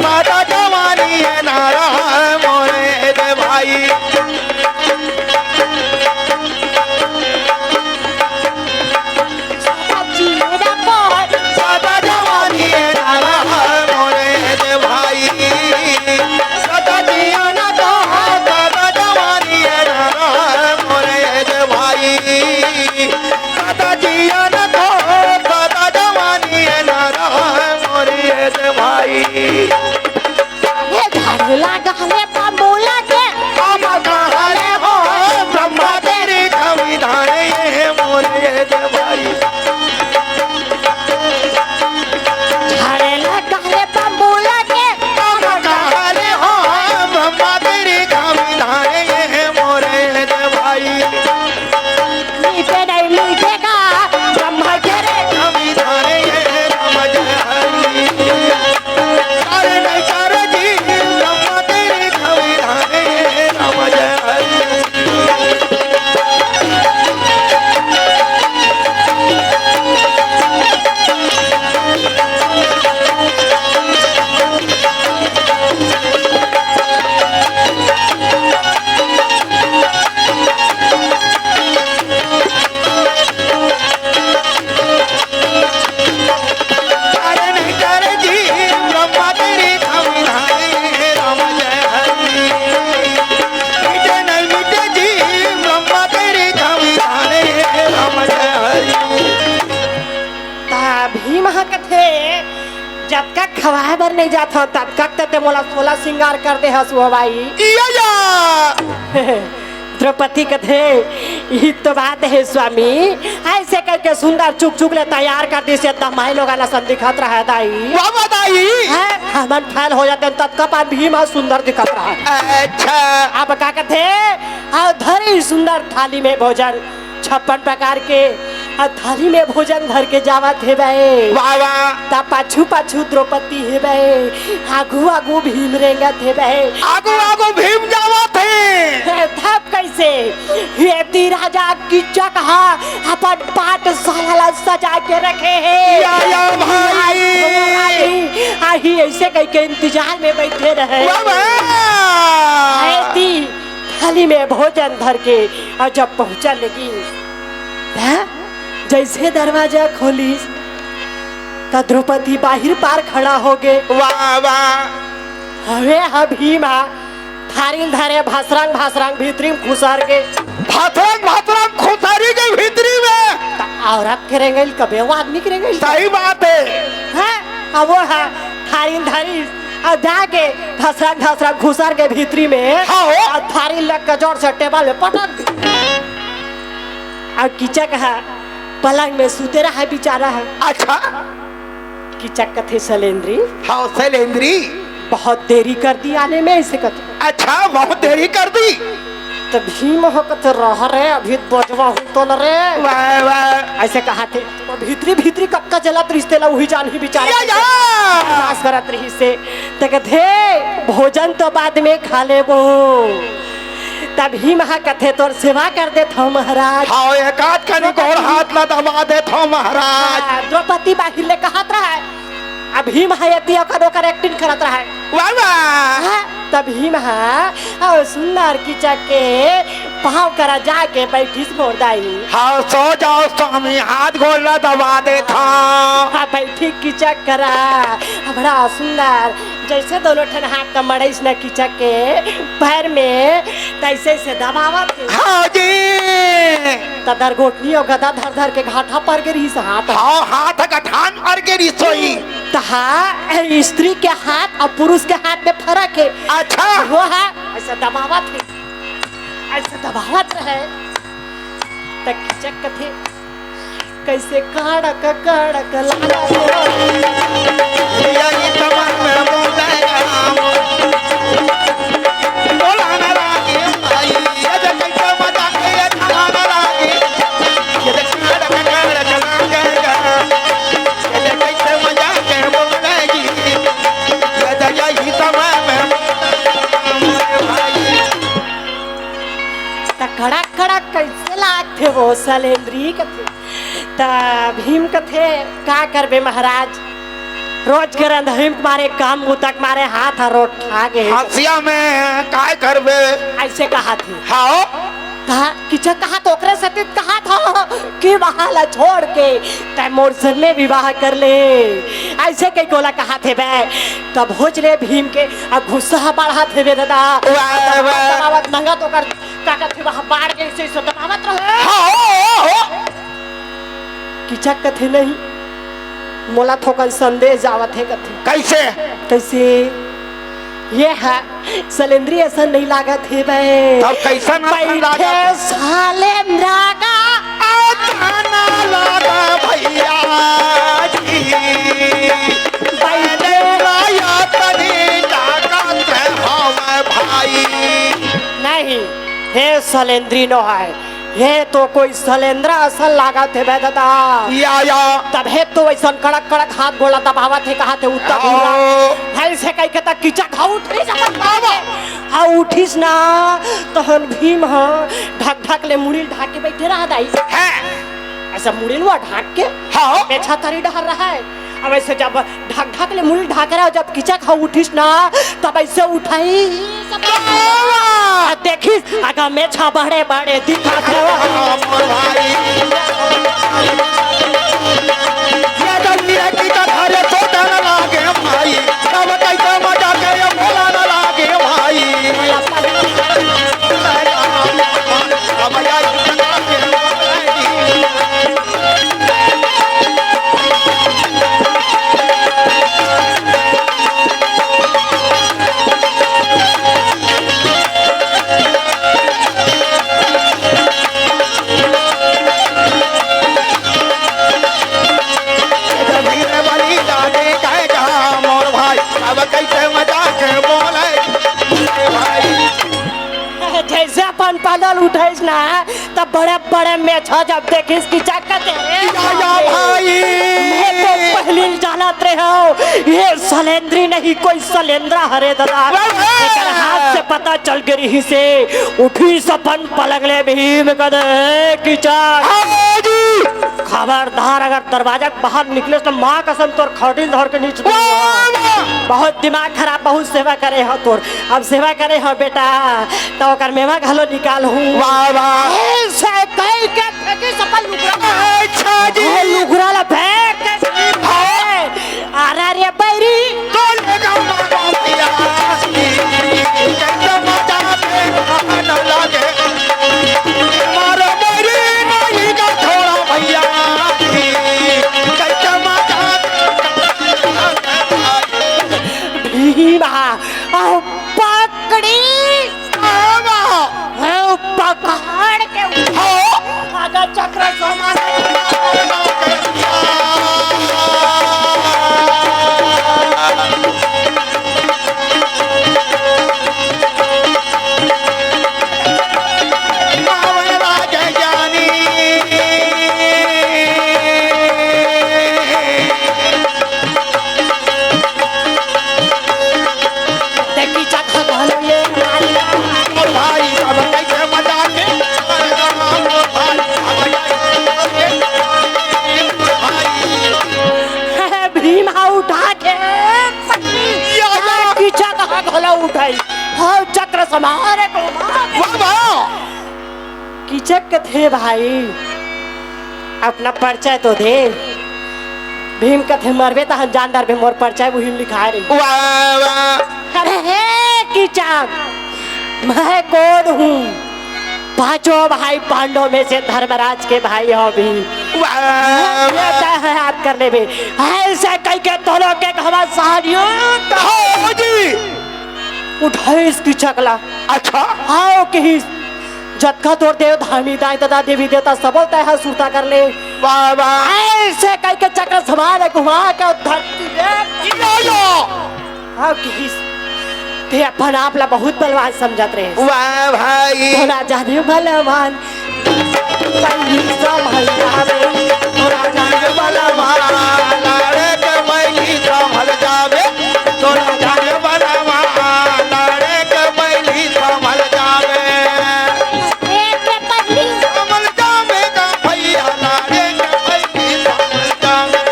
[SPEAKER 2] सादा जवानी है नाराज मोरे दे भाई सादा जवानी है नाराज मोरे दे भाई सादा जियाना तो सादा जवानी है नाराज मोरे दे भाई सादा जियाना तो सादा जवानी है नाराज मोरे दे भाई
[SPEAKER 1] ये धरला गहले बमूला के
[SPEAKER 2] हम कहले हो ब्रह्मा तेरी संविधान ये मोरे दे भाई
[SPEAKER 1] धरला गहले जब तक खवाए बर नहीं जाता तब तक ते मोला 16 श्रृंगार कर दे हस वो भाई द्रौपदी कथे ये तो बात है स्वामी ऐसे करके सुंदर चुक चुक ले तैयार कर दी से दमाई लोग ना सन दिखत रहा दाई हमन फैल हो जाते तब का भीम सुंदर दिखत रहा।
[SPEAKER 2] अच्छा
[SPEAKER 1] अब का कहते धरी सुंदर थाली में भोजन 56 प्रकार के थाली में भोजन धर के जावत है बे ता पाछू पाछू द्रौपदी है बे आगू आगू भीम रेंगत है बे
[SPEAKER 2] आगू आगू भीम जावत है
[SPEAKER 1] तब कैसे ये ती राजा की जगह अपन पाठशाला सजा के रखे हैं
[SPEAKER 2] या भाई
[SPEAKER 1] आही ऐसे कह के इंतजार में बैठे रहे ती थाली में भोजन धर के और जब पहुंचा लगी जैसे दरवाजा खोली तो द्रौपदी बाहर पार खड़ा हो गए
[SPEAKER 2] वाह वाह
[SPEAKER 1] हवे भीमा थारी धरे भासरंग भासरंग भीतरी में खुसार के
[SPEAKER 2] भासरंग खुसारी के भीतरी में
[SPEAKER 1] औरत करेंगे कभी वो आदमी करेंगे
[SPEAKER 2] सही बात है
[SPEAKER 1] अब वो है थारी धरी और जाके भासरंग खुसार के भीतरी में और थारी लग के जोर से टेबल में पटक और कीचक है पलंग में सूते रहा है बेचारा है।
[SPEAKER 2] अच्छा
[SPEAKER 1] कीचक कथे शैलेंद्री
[SPEAKER 2] हाँ शैलेंद्री
[SPEAKER 1] बहुत देरी कर दी आने में ऐसे कथे
[SPEAKER 2] अच्छा बहुत देरी कर दी
[SPEAKER 1] तो भीम हो कथे रह रे अभी बजवा हूँ तो न रे
[SPEAKER 2] वाह वाह
[SPEAKER 1] ऐसे कहा थे तो भीतरी भीतरी कक्का जलत रिश्ते ला वही जान ही बेचारा नाश करत रही से तो कथे भोजन तो बाद में खा ले वो तब ही महा कथे तोर सेवा कर दे थो महाराज
[SPEAKER 2] हाँ एक आध कनी गोड़ हाथ ला दबा दे थो महाराज
[SPEAKER 1] द्रौपदी बाहिर ले कहत रहा है अब ही महायती ओकर एक्टिंग करत रहा है
[SPEAKER 2] वाह वाह
[SPEAKER 1] तब ही महा सुंदर कीचक के पाँव करा जाके बैठी गोरदाई
[SPEAKER 2] हाँ सो जाओ स्वामी हाथ गोड़ ला दबा दे था
[SPEAKER 1] बैठी कीचक करा बड़ा सुंदर जैसे दोनों ठन हाथ का मड़ैस न कीचक के पैर में तैसे से दबावत
[SPEAKER 2] हाँ जी
[SPEAKER 1] तदर घोटनी और गदा धर धर के घाटा पर के रही हाथ
[SPEAKER 2] हाँ हाथ गठान पर के रही सोई
[SPEAKER 1] तहा स्त्री के हाथ और पुरुष के हाथ में फर्क है।
[SPEAKER 2] अच्छा
[SPEAKER 1] वो है ऐसा दबावत है ऐसा दबावत है तक कीचक कथे कैसे काड़क काड़क लाला
[SPEAKER 2] ये कमर में बोलाना लागे भाई ये जब कैसे मजा के ये खाना लागे ये जब काड़क काड़क लागेगा ये जब कैसे मजा के बोलेगी ये जब यही समय में भाई
[SPEAKER 1] तक कड़क कड़क कैसे लागते वो शैलेंद्री कथे ता भीम कथे का करबे महाराज रोज के रंधही मारे काम मुतक मारे हाथ रोट ठागे
[SPEAKER 2] हसिया में काय करबे
[SPEAKER 1] ऐसे कहा थे
[SPEAKER 2] हाँ
[SPEAKER 1] कहा कीचक कहा तो ओकरे से कहा था कि वहां छोड़ के तय मोर सन में विवाह कर ले ऐसे कई गोला कहा थे बे तब भोज ले भीम के अब गुस्सा बढ़ा थे बे दादा दबावत नंगा तो कर का थे वहां बाढ़ के ऐसे दबावत रहे
[SPEAKER 2] हाँ
[SPEAKER 1] कीचक कथे नहीं मोला थोकन संदेश आवत है कथे
[SPEAKER 2] कैसे
[SPEAKER 1] कैसे ये है शैलेंद्री ऐसा नहीं लागत है बे
[SPEAKER 2] तब कैसा ना
[SPEAKER 1] बैठे शैलेंद्रा का
[SPEAKER 2] आना लगा भैया जी
[SPEAKER 1] बैठे
[SPEAKER 2] राया तनी जागत है हम भाई
[SPEAKER 1] नहीं हे शैलेंद्री नो है ये तो कोई शैलेंद्र असल लागत है बे दादा
[SPEAKER 2] या
[SPEAKER 1] तब है तो वैसा कड़क कड़क हाथ गोला दबावत है कहा थे उत्तर ऐसे कह के तक कीचक हा उठी सकत बाबा हा उठीस ना तहन भीम हा ढक ढक ले मुड़िल ढाक के बैठे रहा दाई
[SPEAKER 2] है
[SPEAKER 1] ऐसा मुड़िल हुआ ढाक के
[SPEAKER 2] हाँ
[SPEAKER 1] पेछा तरी डहर रहा है अब ऐसे जब ढक ढक ले मुड़िल ढाक रहा है जब कीचक हा उठीस ना तब ऐसे उठाई देखिस अगर मेछा बड़े बड़े दिखा थे
[SPEAKER 2] भाई ये दुनिया की तरह छोटा न लागे भाई तब कैसे मजा के ये भोला न लागे भाई अब यार अब कैसे मजाक बोले भाई।
[SPEAKER 1] जैसे अपन पैदल उठेस ना तब बड़े बड़े मेछ जब देखिस की चाकत
[SPEAKER 2] भाई
[SPEAKER 1] तो पहले जानत रहे हो ये सलेंद्री नहीं कोई सलेंद्रा हरे दादा लेकिन हाथ से पता चल गई ही से उठी सपन पलगले भीम कदे की चाक खबरदार अगर दरवाजा बाहर निकले तो माँ कसम तोर खड़ी धर के नीचे बहुत दिमाग खराब बहुत सेवा करे हो तोर अब सेवा करे हो बेटा तो कर मेवा घलो निकाल हूँ
[SPEAKER 2] वाह वाह
[SPEAKER 1] ऐसे कई के फेंकी सपन लुगरा
[SPEAKER 2] अच्छा जी
[SPEAKER 1] लुगरा ला फेंक के अरे रे बैरी
[SPEAKER 2] तो लेगा मारिया कैसे मजाक न लगे मारो मेरी नहीं का थोड़ा भैया कैसे मजाक
[SPEAKER 1] भीमा पकड़ी पकड़ के आगा चक्र समान चक्र समारे को कीचक के थे भाई अपना परिचय तो दे भीम का थे मरबे तो हम जानदार भी मोर परिचय वही लिखा रही अरे हे कीचक मैं कौन हूँ पांचों भाई पांडव में से धर्मराज के भाई हो भी याद करने में ऐसे कई के दोनों के हमारे सारियों उठाए इसकी चकला
[SPEAKER 2] अच्छा
[SPEAKER 1] आओ कि जत्का तोड़ देव धामी दाई दादा देवी देवता सब बोलता है सूता कर ले
[SPEAKER 2] बाबा
[SPEAKER 1] ऐसे कई के चक्र समान घुमा के धरती में आओ कि ते अपन आप ला बहुत बलवान समझत रहे
[SPEAKER 2] वाह भाई
[SPEAKER 1] थोड़ा जाने बलवान कहीं संभल जावे
[SPEAKER 2] थोड़ा जाने बलवान लाड़े के बैली संभल जावे थोड़ा जाने बलवान लाड़े के बैली संभल जावे संभल जावेगा भैया लाड़े के बैली संभल जावे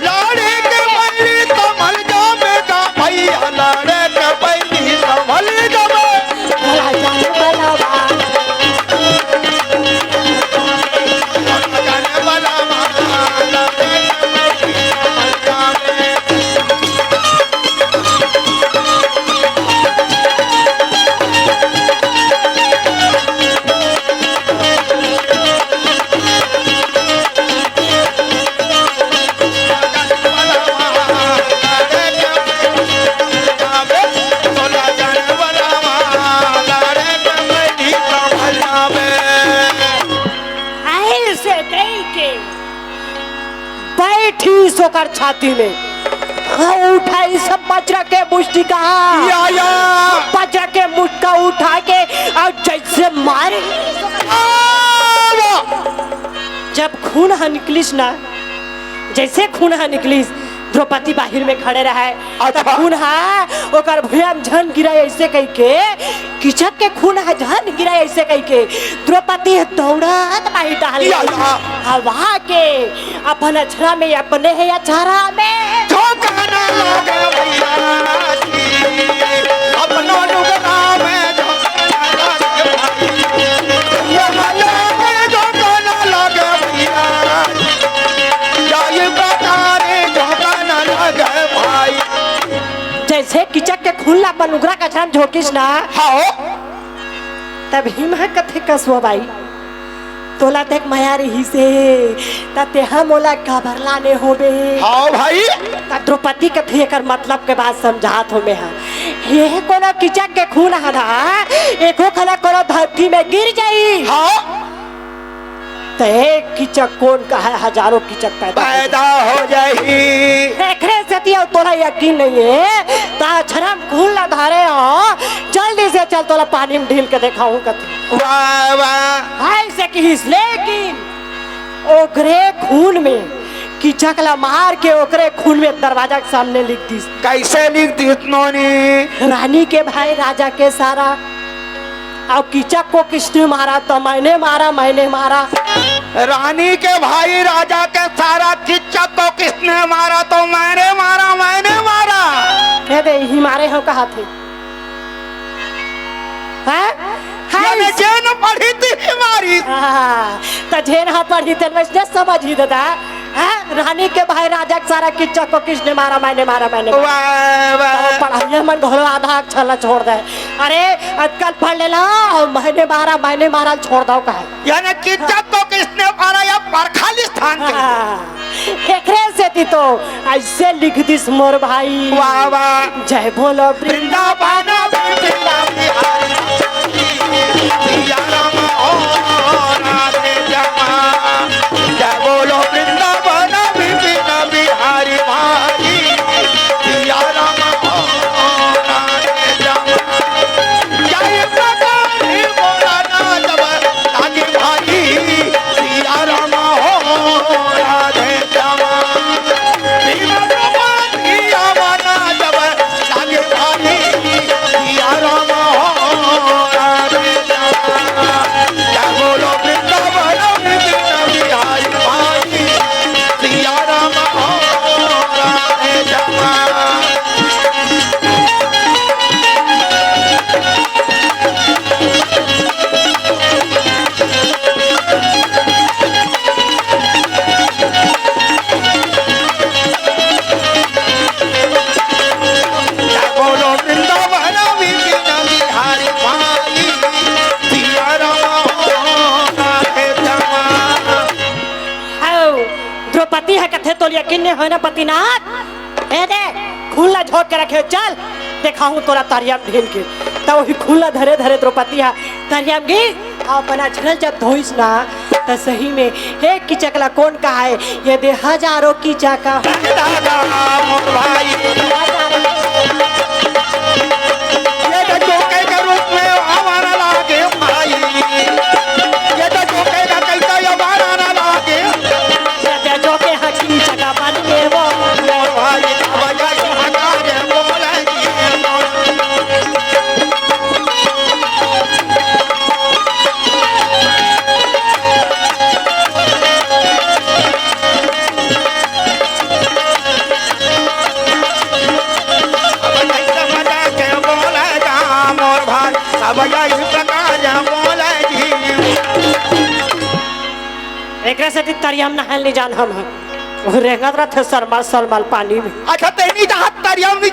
[SPEAKER 2] लाड़े के बैली संभल जावेगा भैया लाड़े के बैली संभल जावे
[SPEAKER 1] थोड़ा जाने बलवान बैठी सोकर छाती में उठाई सब बजरा के मुष्टि कहा बजरा के मुट्ठा उठा के और जैसे मारे जब खून निकलिस ना जैसे खून निकलिस द्रौपदी बाहर में खड़े रहे और खून ओकर भुया में झन गिरा ऐसे कह के कीचक के खून झन गिरा ऐसे कह के द्रौपदी दौड़त बाहर डाल हवा के अपन अछरा में अपने है अछरा में
[SPEAKER 2] ठोकाना लगे भैया अपनो लुगरा में ठोकाना लगे भैया भाई
[SPEAKER 1] जैसे कीचक के खून ला अपन उगरा का छान झोंकिस ना
[SPEAKER 2] हाँ
[SPEAKER 1] तब हिमा कथे कसो भाई तोला देख माया रही से तते हम ओला घबरला ने होबे
[SPEAKER 2] हाँ भाई
[SPEAKER 1] त द्रौपदी कथे एकर मतलब के बात समझात हो में ये कोनो कीचक के खून हदा एको खला कोनो धरती में गिर जाई
[SPEAKER 2] हाँ
[SPEAKER 1] तो एक कीचक कौन का है हजारों कीचक
[SPEAKER 2] पैदा हो जाही।
[SPEAKER 1] एकरे से तिया तोला यकीन नहीं है ता छरम खून ला धारे हो जल्दी से चल तोला पानी में ढील के दिखाऊं कथी
[SPEAKER 2] वाह वाह
[SPEAKER 1] हाय से किस लेकिन ओकरे खून में कीचक ला मार के ओकरे खून में दरवाजा के सामने लिख दी
[SPEAKER 2] कैसे लिख दी इतनोनी
[SPEAKER 1] रानी के भाई राजा के सारा और कीचक को किसने मारा तो मैंने मारा
[SPEAKER 2] रानी के भाई राजा के सारा कीचक को किसने मारा तो मैंने मारा
[SPEAKER 1] हे दे ही मारे हो कहा थे
[SPEAKER 2] यानी जेन पढ़ी थी हमारी
[SPEAKER 1] तो जेन हाँ पढ़ी थे वैसे समझ ही देता रानी के भाई राजा के सारा कीचक को किसने मारा मैंने मारा पढ़ाई मन घोलो आधा अक्षर छोड़ दे अरे आजकल पढ़ लेला और मैंने मारा छोड़ दो कहे
[SPEAKER 2] यानी कीचक को किसने मारा या परखाली स्थान
[SPEAKER 1] एकरे से थी तो ऐसे लिख दिस मोर भाई
[SPEAKER 2] वाह वाह
[SPEAKER 1] जय बोलो
[SPEAKER 2] वृंदावन जय बोलो वृंदावन विपिन बिहारी भाई सिया राम राधे जमा जय प्रकाश बोला ना जब लागे भाई सिया राम राधे जमा बिना प्रभाती आवाना जब लागे भाई सिया राम राधे जमा जय बोलो वृंदावन विपिन बिहारी भाई सिया राम राधे जमा जय बोलो वृंदावन विपिन बिहारी भाई सिया राम राधे जमा
[SPEAKER 1] द्रौपदी है कथे तो यकीन नहीं है ना पतिनाथ ए दे खुला झोंक के रखे चल दिखाऊं तोरा तरियम ढील के तो वही खुला धरे धरे द्रौपदी है तरियम गी अपना झरल जब धोइस ना तो सही में एक कीचकला कौन का है ये दे हजारों कीचका
[SPEAKER 2] दादा मोर भाई ये तो जोके के रूप में हमारा लागे भाई ये तो जोके का कैसा हमारा ना लागे
[SPEAKER 1] ते जो के हाँ कीचका बन गए वो
[SPEAKER 2] मोर भाई बजाई हजारे बोले
[SPEAKER 1] एकरा से तरियम नहाल नहीं जान हम रेंगत रहे सरमाल पानी में
[SPEAKER 2] अच्छा तेनी जहाँ तरियम नहीं